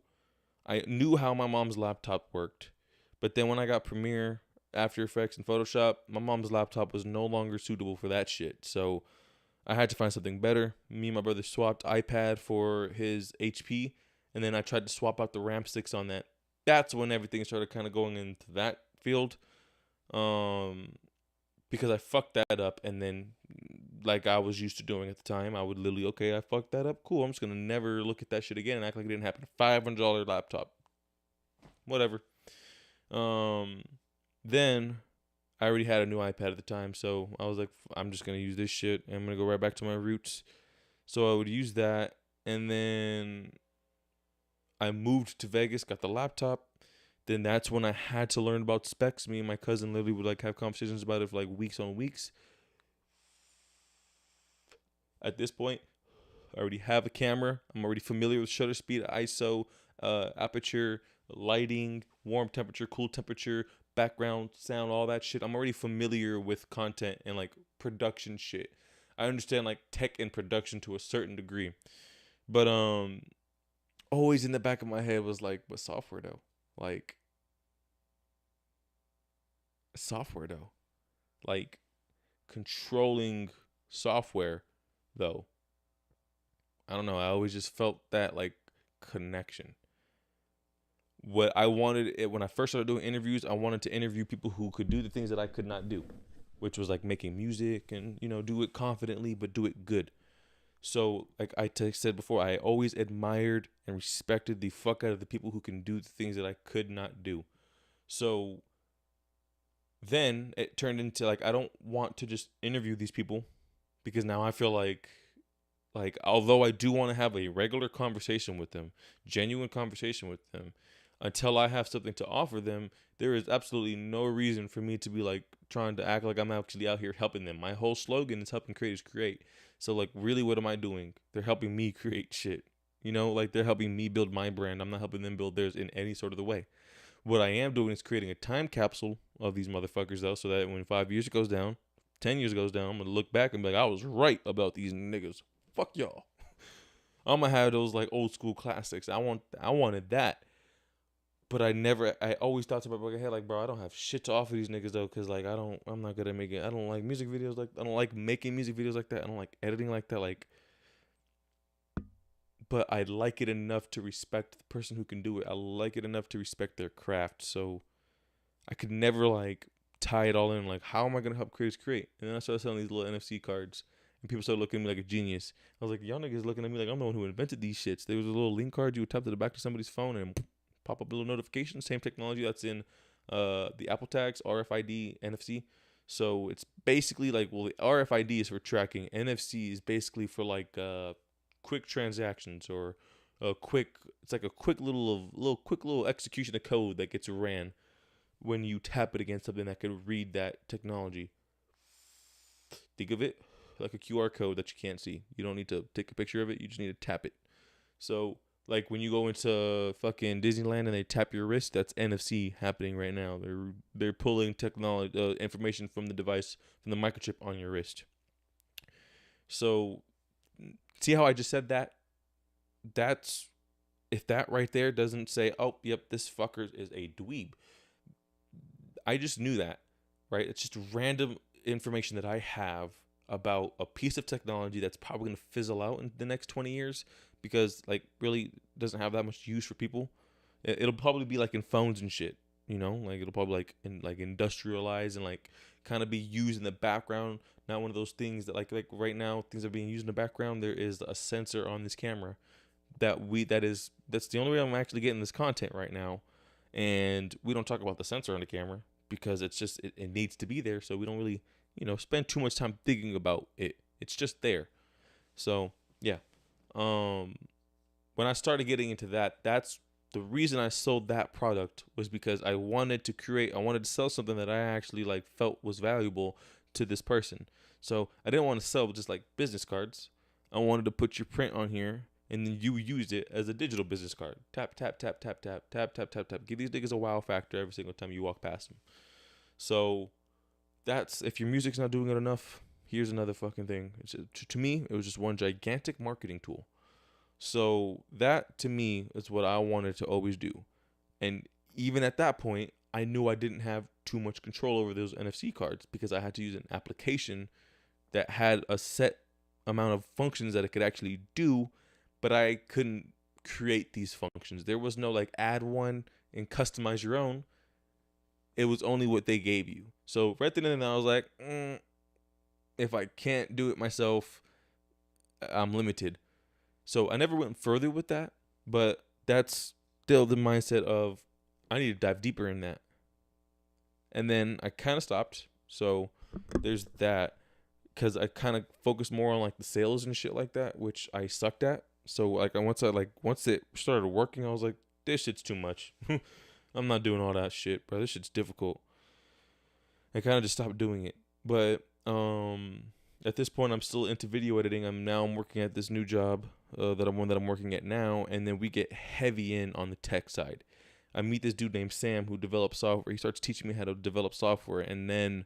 I knew how my mom's laptop worked. But then when I got Premiere, After Effects, and Photoshop, my mom's laptop was no longer suitable for that shit. So I had to find something better. Me and my brother swapped iPad for his HP, and then I tried to swap out the RAM sticks on that. That's when everything started kind of going into that field. Because I fucked that up, and then like I was used to doing at the time, I would literally, okay, I fucked that up. Cool, I'm just gonna never look at that shit again and act like it didn't happen. $500 laptop, whatever. Then I already had a new iPad at the time, so I was like, I'm just gonna use this shit. And I'm gonna go right back to my roots. So I would use that, and then I moved to Vegas, got the laptop. Then that's when I had to learn about specs. Me and my cousin literally would like have conversations about it for like weeks on weeks. At this point, I already have a camera. I'm already familiar with shutter speed, ISO, aperture, lighting, warm temperature, cool temperature, background sound, all that shit. I'm already familiar with content and like production shit. I understand like tech and production to a certain degree. But always in the back of my head was like, but software though. Like software though. Like controlling software though. I don't know. I always just felt that like connection. What I wanted it when I first started doing interviews, I wanted to interview people who could do the things that I could not do, which was like making music and do it confidently but do it good. So like said before, I always admired and respected the fuck out of the people who can do the things that I could not do. So then it turned into like I don't want to just interview these people because now I feel like although I do want to have a regular conversation with them, genuine conversation with them, until I have something to offer them, there is absolutely no reason for me to be like trying to act like I'm actually out here helping them. My whole slogan is helping creators create. So like really what am I doing? They're helping me create shit. Like they're helping me build my brand. I'm not helping them build theirs in any sort of the way. What I am doing is creating a time capsule of these motherfuckers though, so that when 5 years goes down, 10 years goes down, I'm gonna look back and be like, I was right about these niggas. Fuck y'all. I'm gonna have those like old school classics. I wanted that. But I always thought to my head, like, bro, I don't have shit to offer these niggas though, cause like I'm not gonna make it. I don't like music videos like, I don't like making music videos like that. I don't like editing like that, like. But I like it enough to respect the person who can do it. I like it enough to respect their craft. So I could never like tie it all in. Like, how am I gonna help creators create? And then I started selling these little NFC cards, and people started looking at me like a genius. I was like, y'all niggas looking at me like I'm the one who invented these shits. There was a little link card you would tap to the back of somebody's phone and pop up a little notification. Same technology that's in the Apple tags, RFID, NFC. So it's basically like, well, the RFID is for tracking. NFC is basically for like quick transactions or a quick. It's like a quick little execution of code that gets ran when you tap it against something that could read that technology. Think of it like a QR code that you can't see. You don't need to take a picture of it. You just need to tap it. So like when you go into fucking Disneyland and they tap your wrist, that's NFC happening right now. They're pulling technology information from the device, from the microchip on your wrist. So see how I just said that? That's, if that right there doesn't say, oh, yep, this fucker is a dweeb. I just knew that, right? It's just random information that I have about a piece of technology that's probably going to fizzle out in the next 20 years because, like, really doesn't have that much use for people. It'll probably be like in phones and shit, you know? Like, it'll probably like industrialize and like kind of be used in the background. Not one of those things that like right now things are being used in the background. There is a sensor on this camera that's the only way I'm actually getting this content right now. And we don't talk about the sensor on the camera because it's just it needs to be there, so we don't really spend too much time thinking about it. It's just there. So yeah, when I started getting into that, that's the reason I sold that product, was because I wanted to sell something that I actually like felt was valuable to this person. So I didn't want to sell just like business cards. I wanted to put your print on here, and then you used it as a digital business card. Tap, tap, tap, tap, tap, tap, tap, tap, tap. Give these niggas a wow factor every single time you walk past them. So that's, if your music's not doing it enough, here's another fucking thing. To me, it was just one gigantic marketing tool. So that, to me, is what I wanted to always do. And even at that point, I knew I didn't have too much control over those NFC cards because I had to use an application that had a set amount of functions that it could actually do, but I couldn't create these functions. There was no like add one and customize your own. It was only what they gave you. So right then and there, I was like, if I can't do it myself, I'm limited. So I never went further with that, but that's still the mindset of I need to dive deeper in that. And then I kind of stopped. So there's that, because I kind of focused more on like the sales and shit like that, which I sucked at. So like once it started working, I was like, this shit's too much. I'm not doing all that shit, bro. This shit's difficult. I kind of just stopped doing it. But at this point, I'm still into video editing. I'm working at this new job that I'm working at now, and then we get heavy in on the tech side. I meet this dude named Sam who develops software. He starts teaching me how to develop software, and then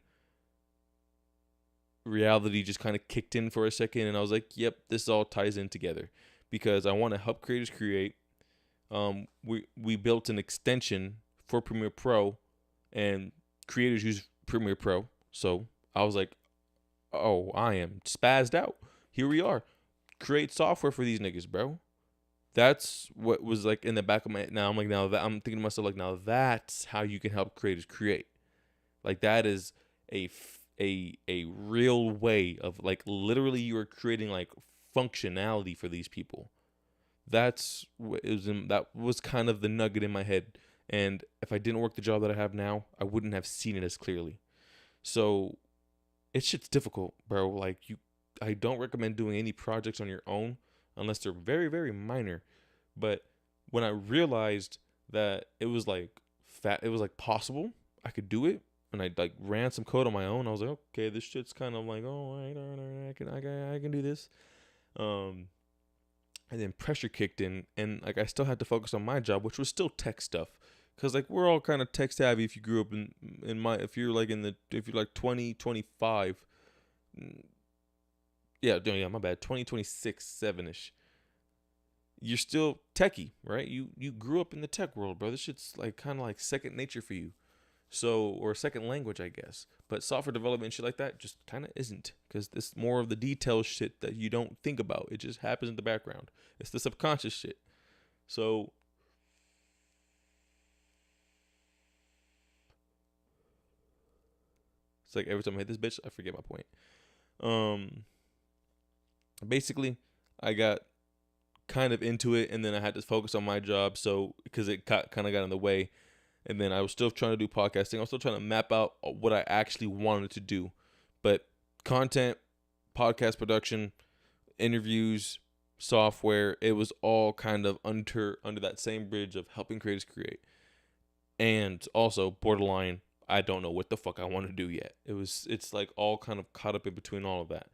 reality just kind of kicked in for a second, and I was like, yep, this all ties in together, because I want to help creators create. We built an extension for Premiere Pro, and creators use Premiere Pro. So I was like, oh, I am spazzed out. Here we are. Create software for these niggas, bro. That's what was like in the back of my head. Now I'm like, I'm thinking to myself, like, now that's how you can help creators create. Like, that is a real way of like literally you are creating like functionality for these people. That was kind of the nugget in my head. And if I didn't work the job that I have now, I wouldn't have seen it as clearly. So it's shit's difficult, bro. Like, I don't recommend doing any projects on your own unless they're very, very minor. But when I realized that it was like possible, I could do it, and I like ran some code on my own, I was like, okay, this shit's kind of like, all right, I can do this. And then pressure kicked in, and like I still had to focus on my job, which was still tech stuff. Cause like we're all kind of tech savvy if you grew up if you're like 20, 25, yeah, my bad, 20, 26, 7-ish. you're still techie, right? You grew up in the tech world, bro. This shit's like kind of like second nature for you. So, or second language, I guess. But software development and shit like that just kind of isn't, because it's more of the detail shit that you don't think about. It just happens in the background. It's the subconscious shit. So, it's like every time I hit this bitch, I forget my point. Basically, I got kind of into it, and then I had to focus on my job, so because it kind of got in the way. And then I was still trying to do podcasting. I was still trying to map out what I actually wanted to do. But content, podcast production, interviews, software, it was all kind of under that same bridge of helping creators create. And also borderline, I don't know what the fuck I want to do yet. It's like all kind of caught up in between all of that.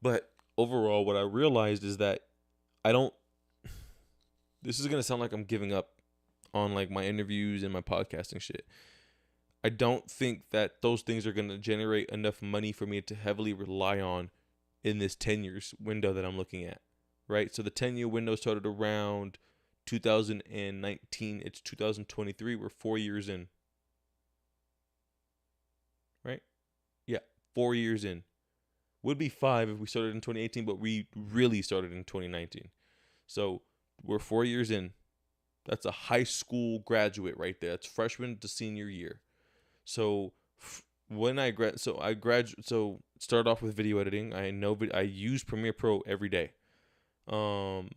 But overall, what I realized is that I don't, this is going to sound like I'm giving up on like my interviews and my podcasting shit. I don't think that those things are going to generate enough money for me to heavily rely on in this 10 years window that I'm looking at, right? So the 10-year window started around 2019. It's 2023. We're 4 years in, right? Yeah, 4 years in. Would be 5 if we started in 2018, but we really started in 2019. So we're 4 years in. That's a high school graduate right there. That's freshman to senior year. So when I started off with video editing. I use Premiere Pro every day. And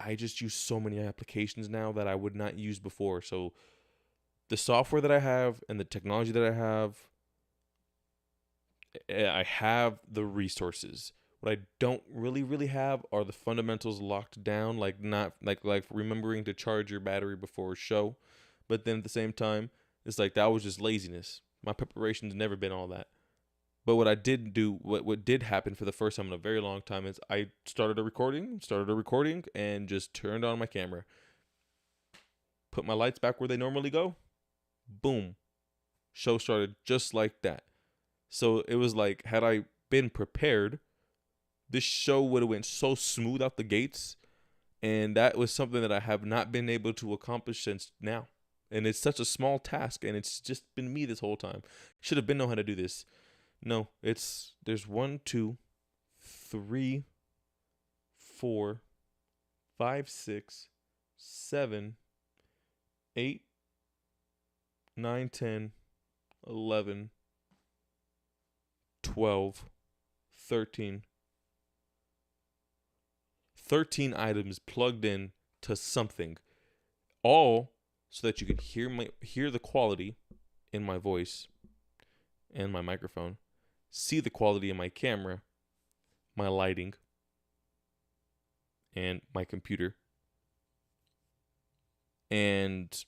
I just use so many applications now that I would not use before. So the software that I have and the technology that I have the resources. What I don't really have are the fundamentals locked down, like not like remembering to charge your battery before a show. But then at the same time, it's like that was just laziness. My preparation's never been all that. But what I did do, what did happen for the first time in a very long time is I started a recording, and just turned on my camera. Put my lights back where they normally go. Boom. Show started just like that. So it was like, had I been prepared, this show would have went so smooth out the gates. And that was something that I have not been able to accomplish since now. And it's such a small task, and it's just been me this whole time. Should have been know how to do this. No, there's 1, 2, 3, 4, 5, 6, 7, 8, 9, 10, 11, 12, 13. 13 items plugged in to something, all so that you can hear the quality in my voice and my microphone, see the quality in my camera, my lighting, and my computer, and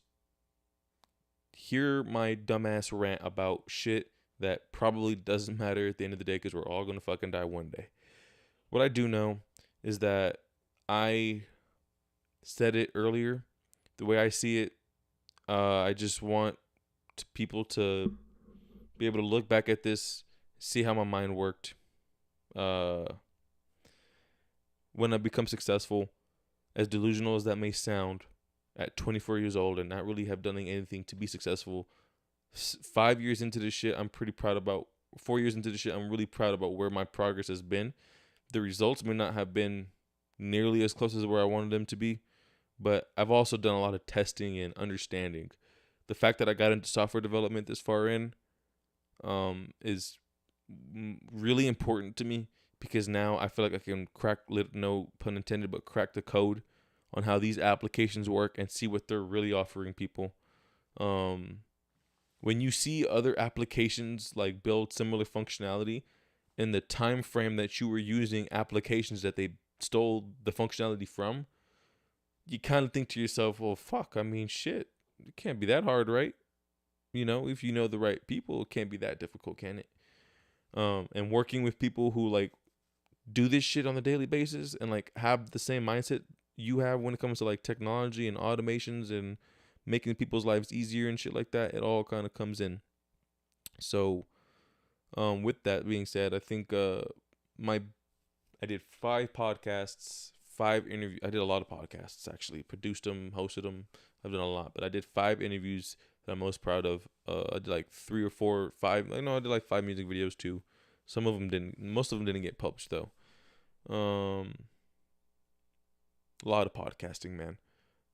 hear my dumbass rant about shit that probably doesn't matter at the end of the day, because we're all gonna fucking die one day. What I do know is that I said it earlier. The way I see it, I just want people to be able to look back at this, see how my mind worked. When I become successful, as delusional as that may sound, at 24 years old and not really have done anything to be successful, 5 years into this shit, I'm pretty proud about. 4 years into this shit, I'm really proud about where my progress has been. The results may not have been nearly as close as where I wanted them to be, but I've also done a lot of testing and understanding. The fact that I got into software development this far in is really important to me, because now I feel like I can crack, no pun intended, but crack the code on how these applications work and see what they're really offering people. When you see other applications like build similar functionality in the time frame that you were using applications that they stole the functionality from, you kind of think to yourself, well, fuck, I mean, shit, it can't be that hard, right? You know, if you know the right people, it can't be that difficult, can it? And working with people who like do this shit on a daily basis and like have the same mindset you have when it comes to like technology and automations and making people's lives easier and shit like that, it all kind of comes in. So with that being said, I think my I did 5 podcasts, 5 interviews. I did a lot of podcasts, actually. Produced them, hosted them. I've done a lot. But I did 5 interviews that I'm most proud of. I did like 3 or 4, 5. I did like 5 music videos too. Some of them didn't. Most of them didn't get published though. A lot of podcasting, man.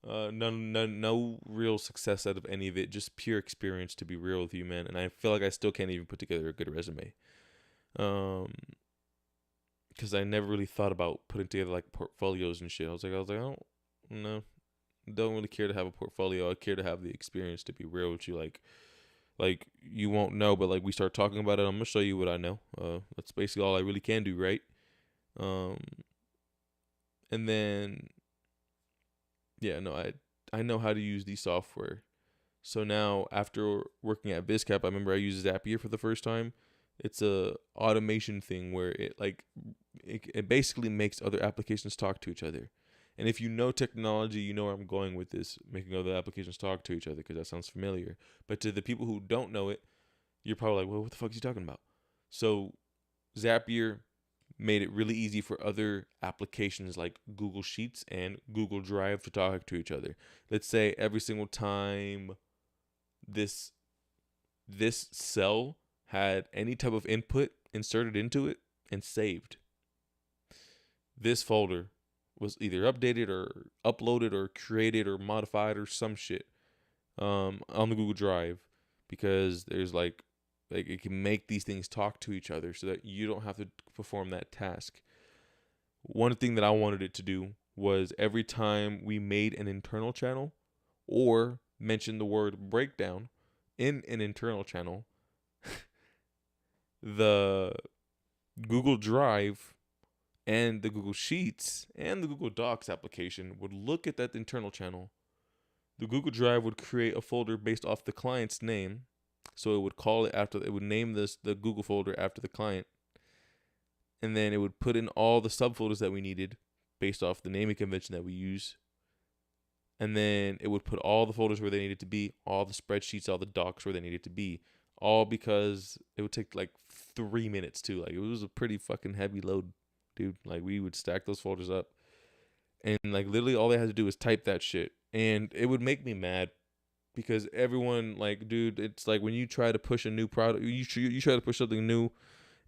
No real success out of any of it. Just pure experience, to be real with you, man. And I feel like I still can't even put together a good resume. Because I never really thought about putting together like portfolios and shit. I was like, I don't really care to have a portfolio. I care to have the experience, to be real with you. Like you won't know, but like we start talking about it, I'm gonna show you what I know. That's basically all I really can do, right? And then, yeah, no, I know how to use the software. So now, after working at VizCap, I remember I used Zapier for the first time. It's a automation thing where it basically makes other applications talk to each other. And if you know technology, you know where I'm going with this, making other applications talk to each other, because that sounds familiar. But to the people who don't know it, you're probably like, well, what the fuck is he talking about? So Zapier made it really easy for other applications like Google Sheets and Google Drive to talk to each other. Let's say every single time this cell had any type of input inserted into it and saved, this folder was either updated or uploaded or created or modified or some shit on the Google Drive, because there's like it can make these things talk to each other so that you don't have to perform that task. One thing that I wanted it to do was every time we made an internal channel or mentioned the word breakdown in an internal channel, the Google Drive and the Google Sheets and the Google Docs application would look at that internal channel. The Google Drive would create a folder based off the client's name. So it would call it after, it would name the Google folder after the client. And then it would put in all the subfolders that we needed based off the naming convention that we use. And then it would put all the folders where they needed to be, all the spreadsheets, all the docs where they needed to be. All because it would take like 3 minutes too. Like, it was a pretty fucking heavy load, dude. Like, we would stack those folders up. And like literally all they had to do was type that shit. And it would make me mad. Because everyone, like, dude, it's like when you try to push a new product, you try to push something new,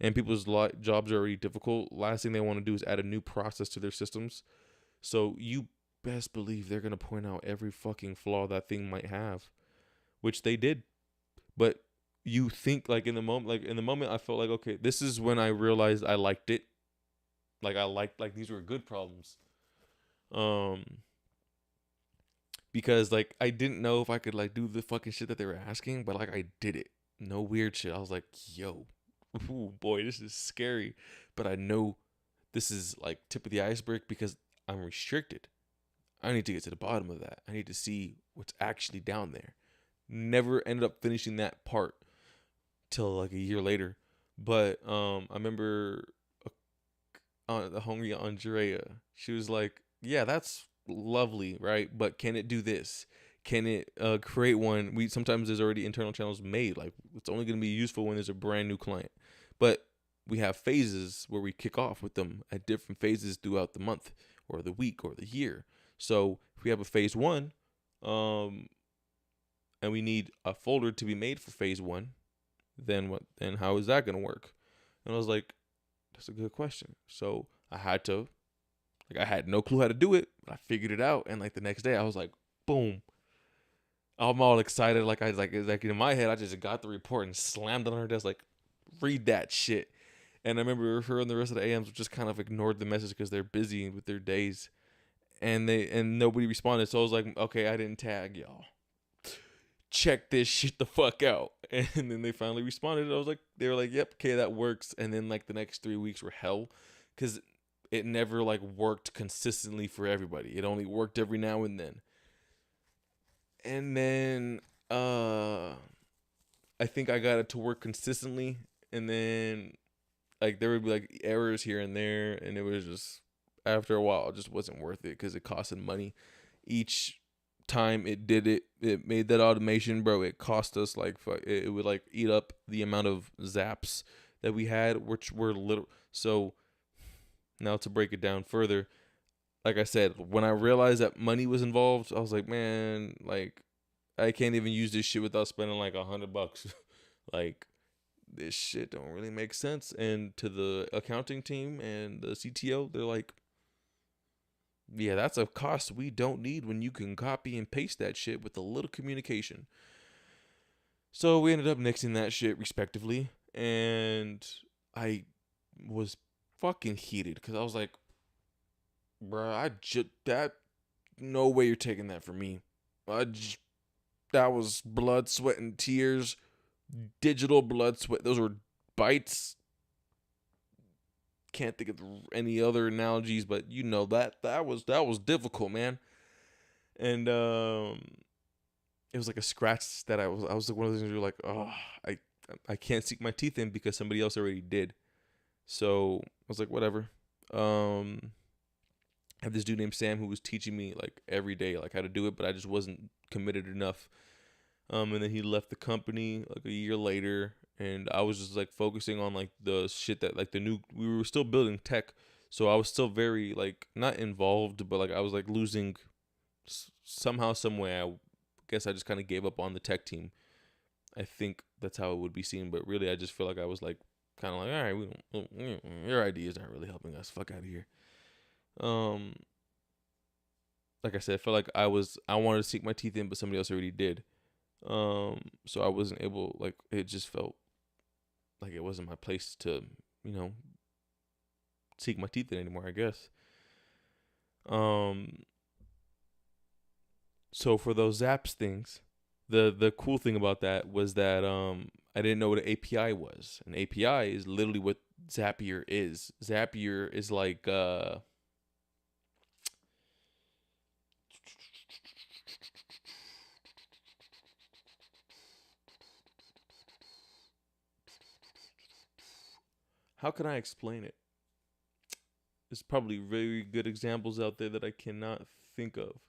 and people's jobs are already difficult. Last thing they want to do is add a new process to their systems. So you best believe they're gonna point out every fucking flaw that thing might have, which they did. But you think in the moment, I felt like, okay, this is when I realized I liked it. Like these were good problems. Because like I didn't know if I could like do the fucking shit that they were asking, but like I did it. No weird shit. I was like, yo, ooh, boy, this is scary. But I know this is like tip of the iceberg because I'm restricted. I need to get to the bottom of that. I need to see what's actually down there. Never ended up finishing that part till like a year later. But I remember the homie Andrea, she was like, yeah, that's lovely, right? But can it do this? Can it create one? Sometimes there's already internal channels made. Like, it's only going to be useful when there's a brand new client. But we have phases where we kick off with them at different phases throughout the month or the week or the year. So if we have a phase 1, and we need a folder to be made for phase 1, then what? Then how is that going to work? And I was like, that's a good question. So I had no clue how to do it, but I figured it out. And like the next day I was like, boom. I'm all excited. Like in my head, I just got the report and slammed it on her desk. Like, read that shit. And I remember her and the rest of the AMs just kind of ignored the message because they're busy with their days. And nobody responded. So I was like, okay, I didn't tag y'all. Check this shit the fuck out. And then they finally responded. They were like, yep, okay, that works. And then like the next 3 weeks were hell. Because it never like worked consistently for everybody. It only worked every now and then. And then I think I got it to work consistently, and then like there would be like errors here and there, and it was just, after a while, it just wasn't worth it because it costed money. Each time it did it made that automation, bro, it cost us like it would like eat up the amount of zaps that we had, which were little. So Now, to break it down further, like I said, when I realized that money was involved, I was like, man, like, I can't even use this shit without spending like $100. Like, this shit don't really make sense. And to the accounting team and the CTO, they're like, yeah, that's a cost we don't need when you can copy and paste that shit with a little communication. So we ended up nixing that shit respectively. And I was fucking heated because I was like, bruh, no way you're taking that from me. That was blood, sweat, and tears. Digital blood, sweat. Those were bites. Can't think of any other analogies, but you know that was difficult, man. And it was like a scratch that I was like one of those things where like, oh, I can't sink my teeth in because somebody else already did. So I was like, whatever. I have this dude named Sam who was teaching me like every day like how to do it, but I just wasn't committed enough. And then he left the company like a year later, and I was just like focusing on like the shit that like we were still building tech, so I was still very like not involved, but like I was like losing somehow, some way. I guess I just kind of gave up on the tech team. I think that's how it would be seen, but really I just feel like I was like kind of like, all right, your ideas aren't really helping us. Fuck out of here. Like I said, I felt like I wanted to sink my teeth in, but somebody else already did. So I wasn't able, like, it just felt like it wasn't my place to, sink my teeth in anymore, I guess. So for those Zaps things, the cool thing about that was that I didn't know what an API was. An API is literally what Zapier is. Zapier is like how can I explain it? There's probably very good examples out there that I cannot think of.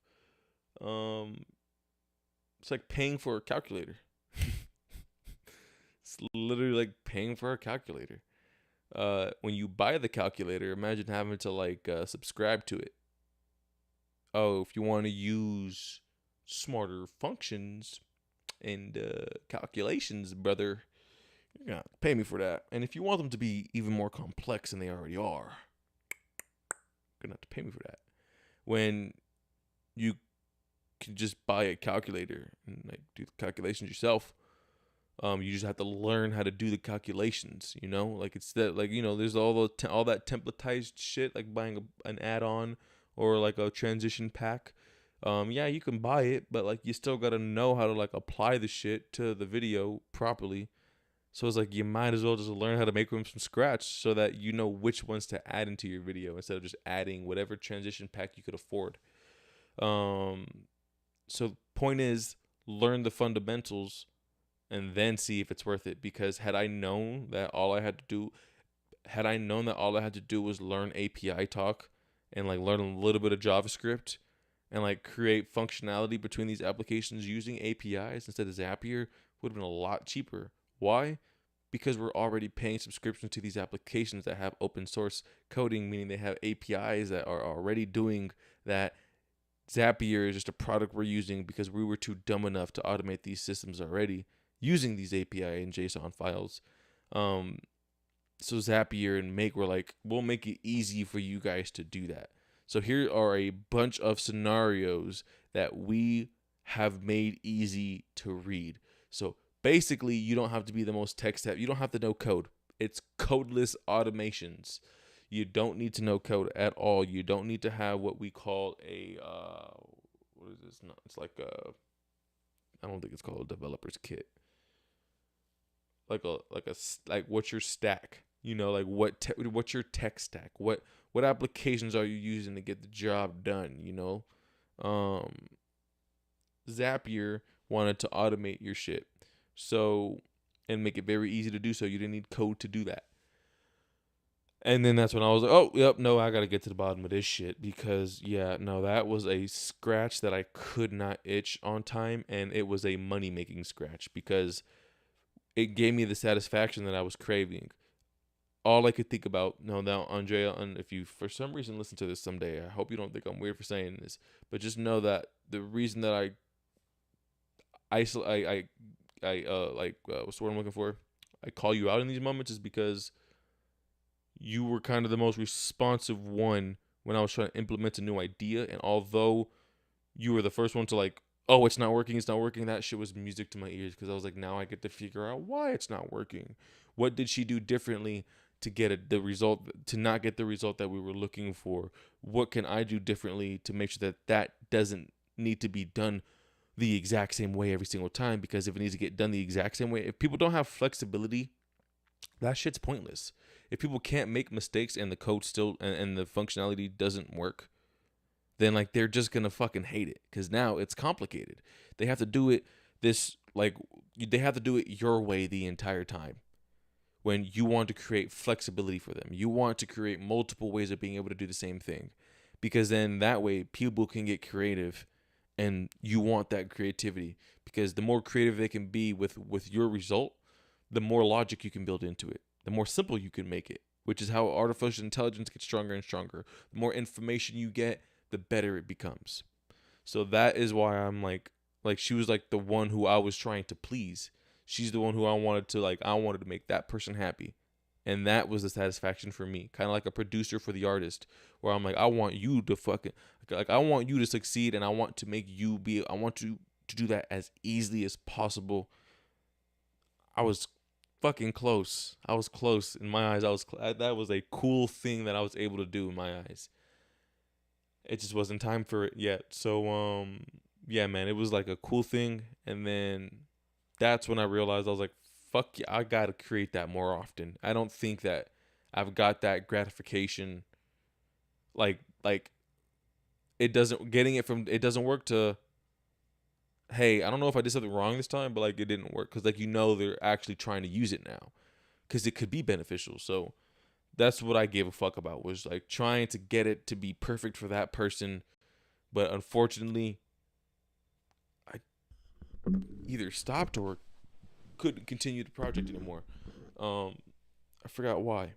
It's like paying for a calculator. It's literally like paying for a calculator. When you buy the calculator, imagine having to like subscribe to it. Oh, if you want to use smarter functions and calculations, brother, you're gonna have to pay me for that. And if you want them to be even more complex than they already are, you're gonna have to pay me for that. When you can just buy a calculator and like do the calculations yourself, you just have to learn how to do the calculations. Like it's that, like, there's all that templatized shit, like buying an add-on or like a transition pack. Yeah, you can buy it, but like you still gotta know how to like apply the shit to the video properly. So it's like you might as well just learn how to make them from scratch so that you know which ones to add into your video instead of just adding whatever transition pack you could afford. So point is, learn the fundamentals and then see if it's worth it. Because had I known that all I had to do was learn API talk and like learn a little bit of JavaScript and like create functionality between these applications using APIs instead of Zapier, would have been a lot cheaper. Why? Because we're already paying subscriptions to these applications that have open source coding, meaning they have APIs that are already doing that. Zapier is just a product we're using because we were too dumb enough to automate these systems already using these API and JSON files. So Zapier and Make were like, we'll make it easy for you guys to do that. So here are a bunch of scenarios that we have made easy to read. So basically, you don't have to be the most tech savvy. You don't have to know code. It's codeless automations. You don't need to know code at all. You don't need to have what we call a what is this? No, it's like I don't think it's called a developer's kit. Like what's your stack? Like what's your tech stack? What applications are you using to get the job done? Zapier wanted to automate your shit, and make it very easy to do so. You didn't need code to do that. And then that's when I was like, oh, yep, no, I got to get to the bottom of this shit because, yeah, no, that was a scratch that I could not itch on time, and it was a money-making scratch because it gave me the satisfaction that I was craving. all I could think about. No, now, Andrea, and if you for some reason listen to this someday, I hope you don't think I'm weird for saying this, but just know that the reason that I isolate, what's the word I'm looking for? I call you out in these moments is because you were kind of the most responsive one when I was trying to implement a new idea. And although you were the first one to like, oh, it's not working, that shit was music to my ears because I was like, now I get to figure out why it's not working. What did she do differently to get the result, to not get the result that we were looking for? What can I do differently to make sure that that doesn't need to be done the exact same way every single time? Because if it needs to get done the exact same way, if people don't have flexibility, that shit's pointless. If people can't make mistakes and the code still and the functionality doesn't work, then like they're just gonna fucking hate it because now it's complicated. They have to do it they have to do it your way the entire time. When you want to create flexibility for them, you want to create multiple ways of being able to do the same thing, because then that way people can get creative, and you want that creativity because the more creative they can be with your result, the more logic you can build into it, the more simple you can make it, which is how artificial intelligence gets stronger and stronger. The more information you get, the better it becomes. So that is why I'm like she was like the one who I was trying to please. She's the one who I wanted to make that person happy. And that was the satisfaction for me. Kind of like a producer for the artist, where I'm like, I want you to fucking I want you to succeed, and I want to make you be, I want to do that as easily as possible. I was fucking close. I was close in my eyes. That was a cool thing that I was able to do in my eyes. It just wasn't time for it yet. So yeah, man, it was like a cool thing, and then that's when I realized I was like, fuck yeah, I gotta create that more often. I don't think that I've got that gratification. Like it doesn't work to, hey, I don't know if I did something wrong this time, but like it didn't work because like they're actually trying to use it now because it could be beneficial. So that's what I gave a fuck about, was like trying to get it to be perfect for that person. But unfortunately, I either stopped or couldn't continue the project anymore. I forgot why.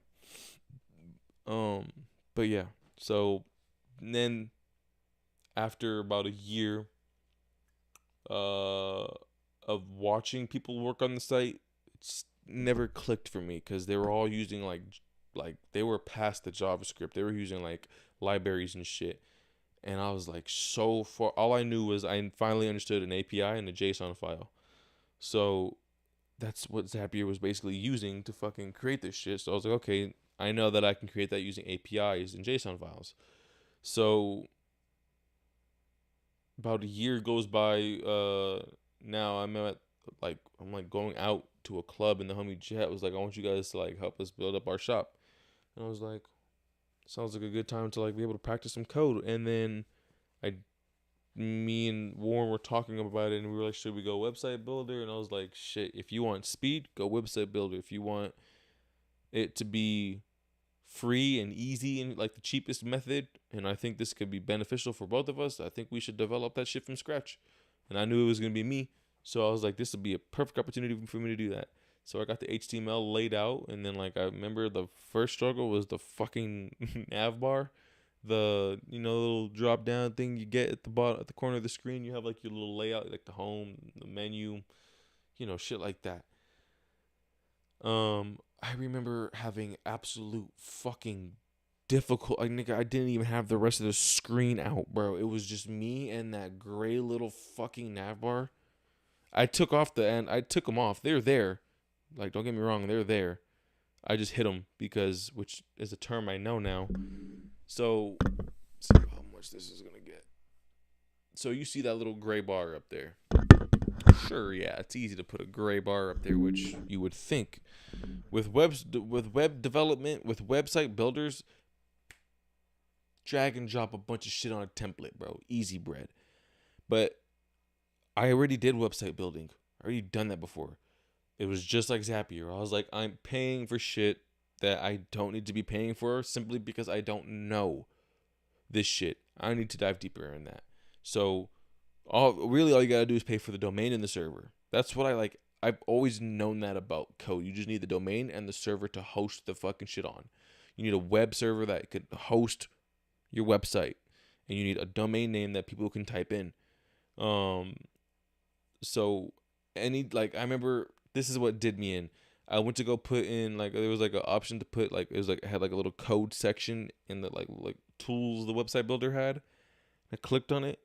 But yeah. So then after about a year of watching people work on the site, it's never clicked for me because they were all using like they were past the JavaScript. They were using like libraries and shit. And I was like so far. All I knew was I finally understood an API and a JSON file. So that's what Zapier was basically using to fucking create this shit. So I was like, okay, I know that I can create that using APIs and JSON files. So about a year goes by. Now I'm going out to a club, and the homie Jet was like, I want you guys to like help us build up our shop. And I was like, sounds like a good time to like be able to practice some code. And then me and Warren were talking about it, and we were like, should we go website builder? And I was like, shit, if you want speed, go website builder. If you want it to be free and easy and like the cheapest method, and I think this could be beneficial for both of us, I think we should develop that shit from scratch. And I knew it was going to be me. So I was like, this would be a perfect opportunity for me to do that. So I got the HTML laid out, and then like I remember the first struggle was the fucking nav bar, the little drop down thing you get at the bottom at the corner of the screen. You have like your little layout, like the home, the menu, shit like that. I remember having absolute fucking difficult. Like, nigga, I didn't even have the rest of the screen out, bro. It was just me and that gray little fucking nav bar. I took them off. They're there. Like, don't get me wrong, they're there. I just hit them because, which is a term I know now. So, let's see how much this is gonna get. So you see that little gray bar up there? Sure, yeah, it's easy to put a gray bar up there, which you would think. With web development, with website builders, drag and drop a bunch of shit on a template, bro. Easy bread. But I already did website building. I already done that before. It was just like Zapier. I was like, I'm paying for shit that I don't need to be paying for simply because I don't know this shit. I need to dive deeper in that. So all you gotta do is pay for the domain and the server. That's what I like. I've always known that about code. You just need the domain and the server to host the fucking shit on. You need a web server that could host your website, and you need a domain name that people can type in. So I remember this is what did me in. I went to go put in there was like an option to put it had like a little code section in the like tools the website builder had. I clicked on it,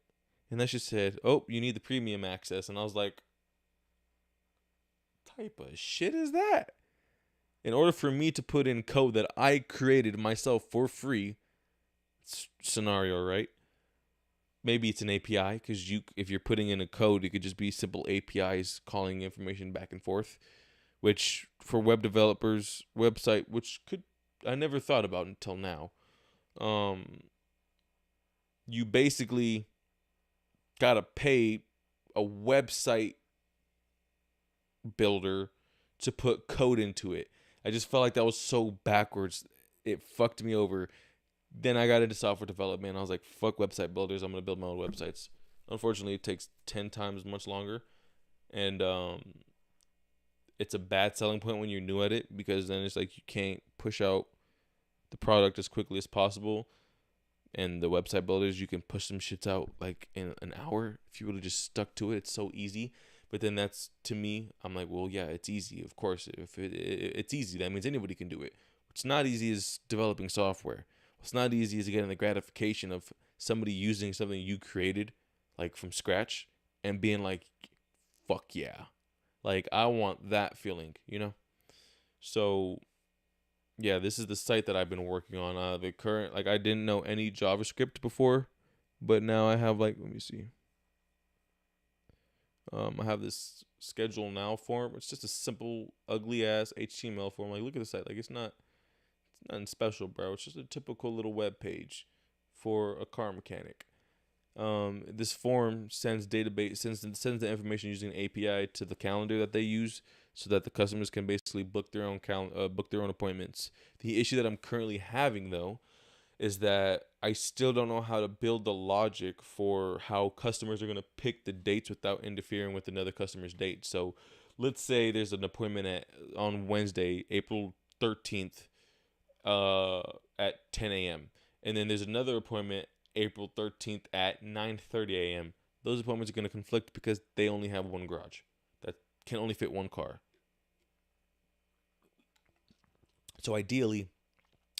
and that just said, "Oh, you need the premium access," and I was like, "Type of shit is that?" In order for me to put in code that I created myself for free, scenario, right? Maybe it's an API because if you're putting in a code, it could just be simple APIs calling information back and forth, which for web developers, I never thought about until now. You basically gotta pay a website builder to put code into it. I just felt like that was so backwards. It fucked me over. Then I got into software development. I was like, fuck website builders. I'm going to build my own websites. Unfortunately, it takes 10 times much longer. And it's a bad selling point when you're new at it, because then it's like you can't push out the product as quickly as possible. And the website builders, you can push some shits out like in an hour. If you would have just stuck to it, it's so easy. But then that's, to me, I'm like, well, yeah, it's easy. Of course, if it's easy, that means anybody can do it. What's not easy is developing software. What's not easy is getting the gratification of somebody using something you created, like from scratch, and being like, fuck yeah. Like, I want that feeling, you know? So, yeah, this is the site that I've been working on. The current, I didn't know any JavaScript before, but now I have, let me see. I have this schedule now form. It's just a simple, ugly ass HTML form. Like, look at the site. Like, it's nothing special, bro. It's just a typical little web page for a car mechanic. This form sends the information using an API to the calendar that they use, so that the customers can basically book their own appointments. The issue that I'm currently having, though, is that I still don't know how to build the logic for how customers are going to pick the dates without interfering with another customer's date. So let's say there's an appointment on Wednesday, April 13th, at 10 a.m. And then there's another appointment April 13th at 9:30 a.m. Those appointments are going to conflict because they only have one garage that can only fit one car. So ideally,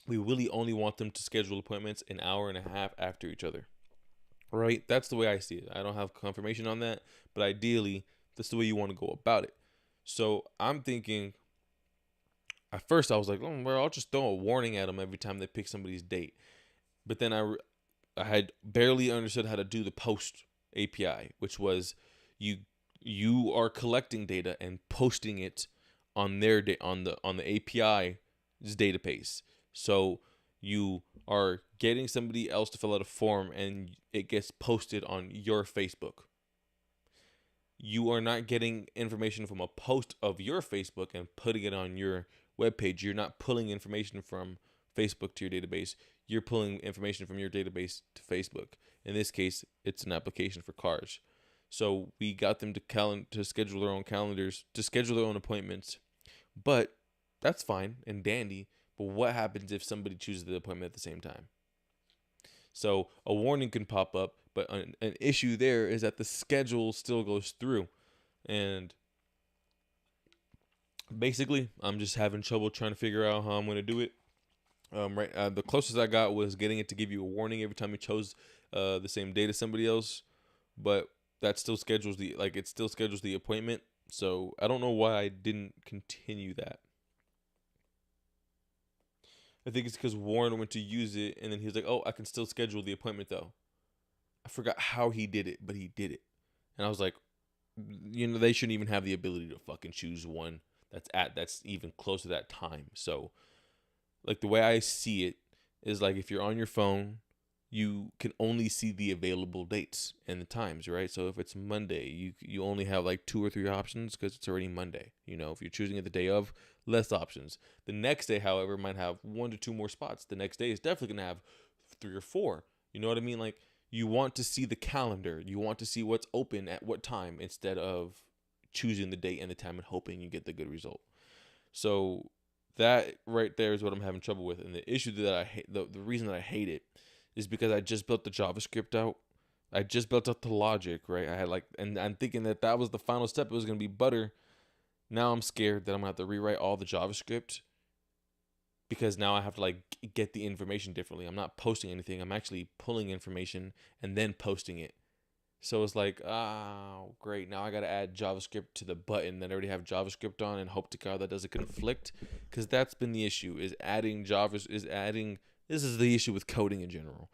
we really only want them to schedule appointments an hour and a half after each other. Right? That's the way I see it. I don't have confirmation on that, but ideally, that's the way you want to go about it. So I'm thinking, at first I was like, oh, well, I'll just throw a warning at them every time they pick somebody's date. But then I had barely understood how to do the post API, which was you are collecting data and posting it on their on the API's database. So you are getting somebody else to fill out a form, and it gets posted on your Facebook. You are not getting information from a post of your Facebook and putting it on your webpage. You're not pulling information from Facebook to your database. You're pulling information from your database to Facebook. In this case, it's an application for cars. So we got them to schedule their own calendars, to schedule their own appointments. But that's fine and dandy. But what happens if somebody chooses the appointment at the same time? So a warning can pop up, but an issue there is that the schedule still goes through. And basically, I'm just having trouble trying to figure out how I'm going to do it. The closest I got was getting it to give you a warning every time you chose the same date as somebody else, but that still schedules the appointment. So I don't know why I didn't continue that. I think it's because Warren went to use it, and then he was like, oh, I can still schedule the appointment, though. I forgot how he did it, but he did it. And I was like, they shouldn't even have the ability to fucking choose one that's even close to that time. So, the way I see it is if you're on your phone, you can only see the available dates and the times, right? So if it's Monday, you only have 2 or 3 options because it's already Monday. If you're choosing it the day of, less options. The next day, however, might have 1 to 2 more spots. The next day is definitely going to have 3 or 4. You know what I mean? You want to see the calendar. You want to see what's open at what time instead of choosing the date and the time and hoping you get the good result. So that right there is what I'm having trouble with. And the issue that I hate, the reason that I hate it is because I just built the JavaScript out. I just built out the logic, right? I had and I'm thinking that was the final step. It was going to be butter. Now I'm scared that I'm going to have to rewrite all the JavaScript because now I have to get the information differently. I'm not posting anything. I'm actually pulling information and then posting it. So it's like, oh, great. Now I got to add JavaScript to the button that I already have JavaScript on and hope to God that doesn't conflict. Because that's been the issue, is adding this is the issue with coding in general,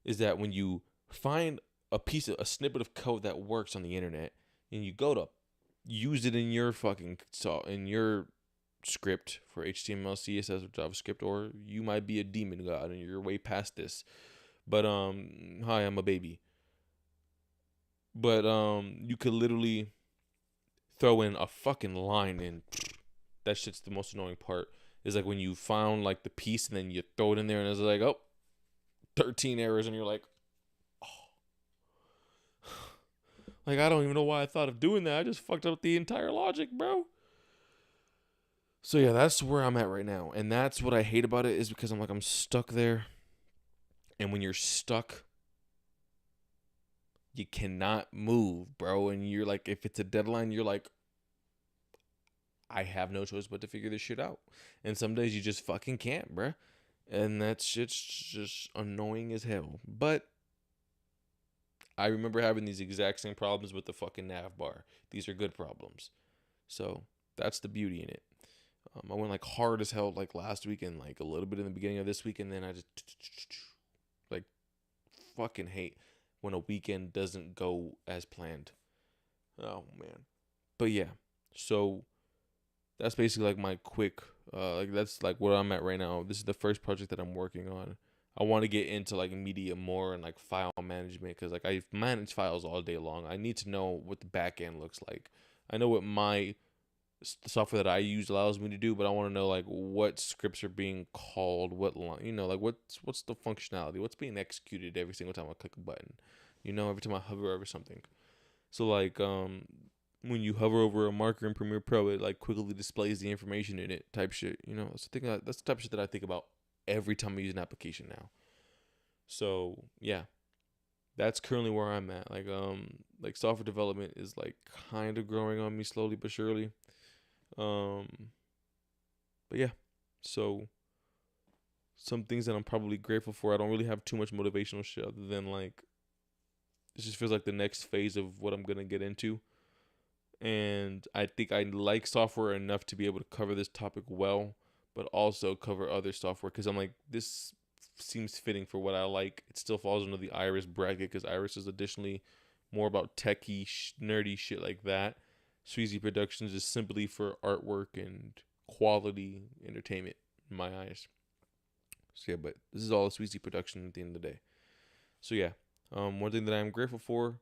is that when you find a snippet of code that works on the internet and you go to use it in your in your script for HTML, CSS, or JavaScript, or you might be a demon god and you're way past this. But hi, I'm a baby. But you could literally throw in a fucking line, and that shit's the most annoying part. Is like when you found the piece and then you throw it in there and it's like, oh, 13 errors, and you're like, oh. I don't even know why I thought of doing that. I just fucked up the entire logic, bro. So yeah, that's where I'm at right now. And that's what I hate about it, is because I'm stuck there. And when you're stuck, you cannot move, bro. And you're like, if it's a deadline, you're like, I have no choice but to figure this shit out. And some days you just fucking can't, bro. And that shit's just annoying as hell. But I remember having these exact same problems with the fucking nav bar. These are good problems. So that's the beauty in it. I went hard as hell last week and a little bit in the beginning of this week, and then I just fucking hate when a weekend doesn't go as planned. Oh man. But yeah, so that's basically my quick that's where I'm at right now. This is the first project that I'm working on. I want to get into media more and file management, because I manage files all day long. I need to know what the back end looks like. I know what the software that I use allows me to do, but I want to know what scripts are being called, what line, what's the functionality, what's being executed every single time I click a button, every time I hover over something. So when you hover over a marker in Premiere Pro, it quickly displays the information in it, type shit. That's the type of shit that I think about every time I use an application now. So yeah, that's currently where I'm at. Software development is kind of growing on me slowly but surely. But yeah, so some things that I'm probably grateful for. I don't really have too much motivational shit other than it just feels like the next phase of what I'm gonna get into. And I think I like software enough to be able to cover this topic well, but also cover other software, because I'm this seems fitting for what I like. It still falls under the Iris bracket, because Iris is additionally more about techie, nerdy shit like that. Sweezy Productions is simply for artwork and quality entertainment in my eyes. So yeah, but this is all a Sweezy production at the end of the day. So yeah, one thing that I'm grateful for,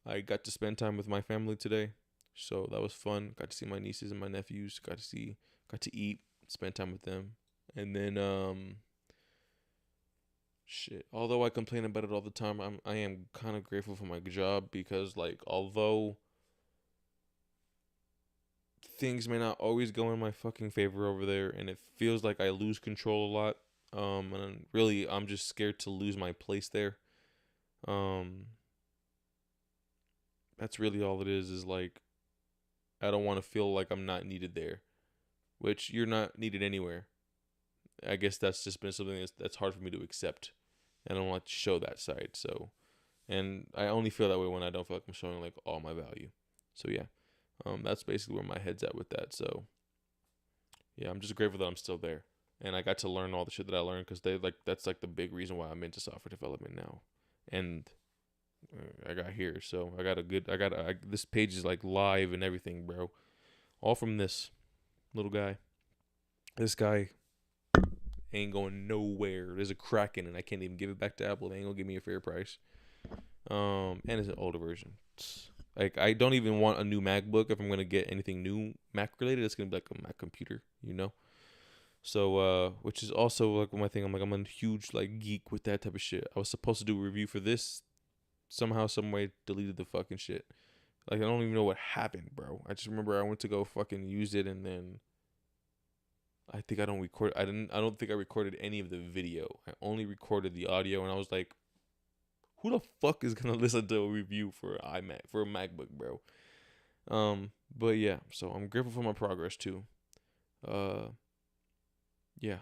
I got to spend time with my family today. So that was fun. Got to see my nieces and my nephews. Got to eat, spend time with them. And then shit. Although I complain about it all the time, I am kind of grateful for my job, because although things may not always go in my fucking favor over there, and it feels like I lose control a lot. And really, I'm just scared to lose my place there. That's really all it is I don't want to feel like I'm not needed there, which you're not needed anywhere. I guess that's just been something that's hard for me to accept. I don't like to show that side. So, and I only feel that way when I don't feel like I'm showing all my value. So yeah. That's basically where my head's at with that. So, yeah, I'm just grateful that I'm still there, and I got to learn all the shit that I learned, because that's the big reason why I'm into software development now, and I got here. So this page is live and everything, bro, all from this little guy. This guy ain't going nowhere. There's a crack in it. I can't even give it back to Apple. They ain't gonna give me a fair price. And it's an older version. I don't even want a new MacBook. If I'm going to get anything new Mac related, it's going to be a Mac computer, So, which is also my thing. I'm a huge geek with that type of shit. I was supposed to do a review for this. Somehow, some way, deleted the fucking shit. Like, I don't even know what happened, bro. I just remember I went to go fucking use it, and then I think I don't record. I don't think I recorded any of the video. I only recorded the audio, and I was like, who the fuck is gonna listen to a review for a MacBook, bro? But yeah, so I'm grateful for my progress too. Yeah.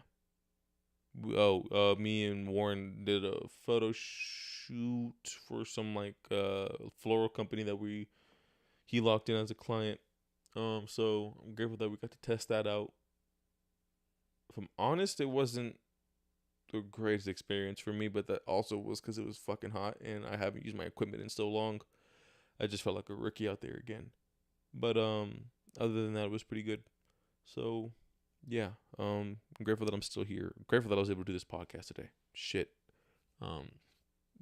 Me and Warren did a photo shoot for some like floral company that he locked in as a client. So I'm grateful that we got to test that out. If I'm honest, it wasn't the greatest experience for me, but that also was because it was fucking hot and I haven't used my equipment in so long. I just felt like a rookie out there again. But other than that, it was pretty good. So yeah, I'm grateful that I'm still here. I'm grateful that I was able to do this podcast today. Shit. Um,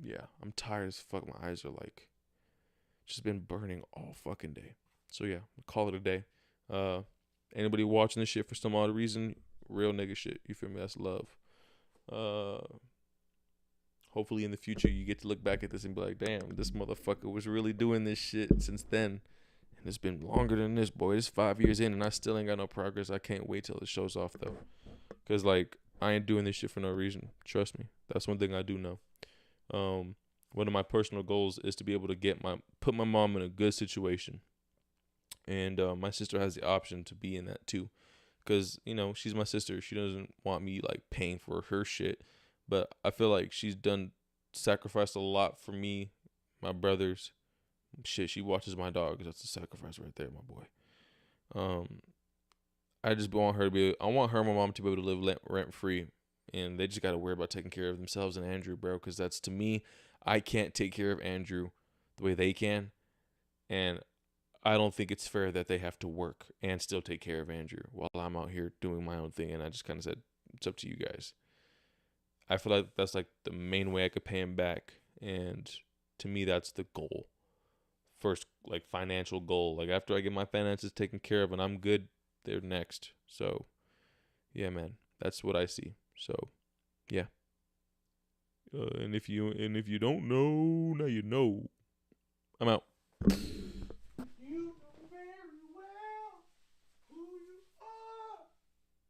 yeah, I'm tired as fuck. My eyes are like just been burning all fucking day. So yeah, call it a day. Uh, Anybody watching this shit for some odd reason, real nigga shit. You feel me? That's love. Hopefully in the future you get to look back at this and be like, damn, this motherfucker was really doing this shit since then. And it's been longer than this, boy. It's 5 years in and I still ain't got no progress. I can't wait till it shows off though. Cause like I ain't doing this shit for no reason. Trust me. That's one thing I do know. One of my personal goals is to be able to put my mom in a good situation. And my sister has the option to be in that too. Cause, you know, she's my sister. She doesn't want me like paying for her shit. But I feel like she's sacrificed a lot for me, my brothers. Shit, she watches my dogs. That's a sacrifice right there, my boy. I just want her and my mom to be able to live rent free, and they just gotta worry about taking care of themselves and Andrew, bro. Because that's, to me, I can't take care of Andrew the way they can, and I don't think it's fair that they have to work and still take care of Andrew while I'm out here doing my own thing. And I just kind of said, it's up to you guys. I feel like that's like the main way I could pay him back, and to me, that's the goal. First, like, financial goal. Like, after I get my finances taken care of and I'm good, they're next. So yeah, man, that's what I see. So yeah. And if you don't know, now you know. I'm out.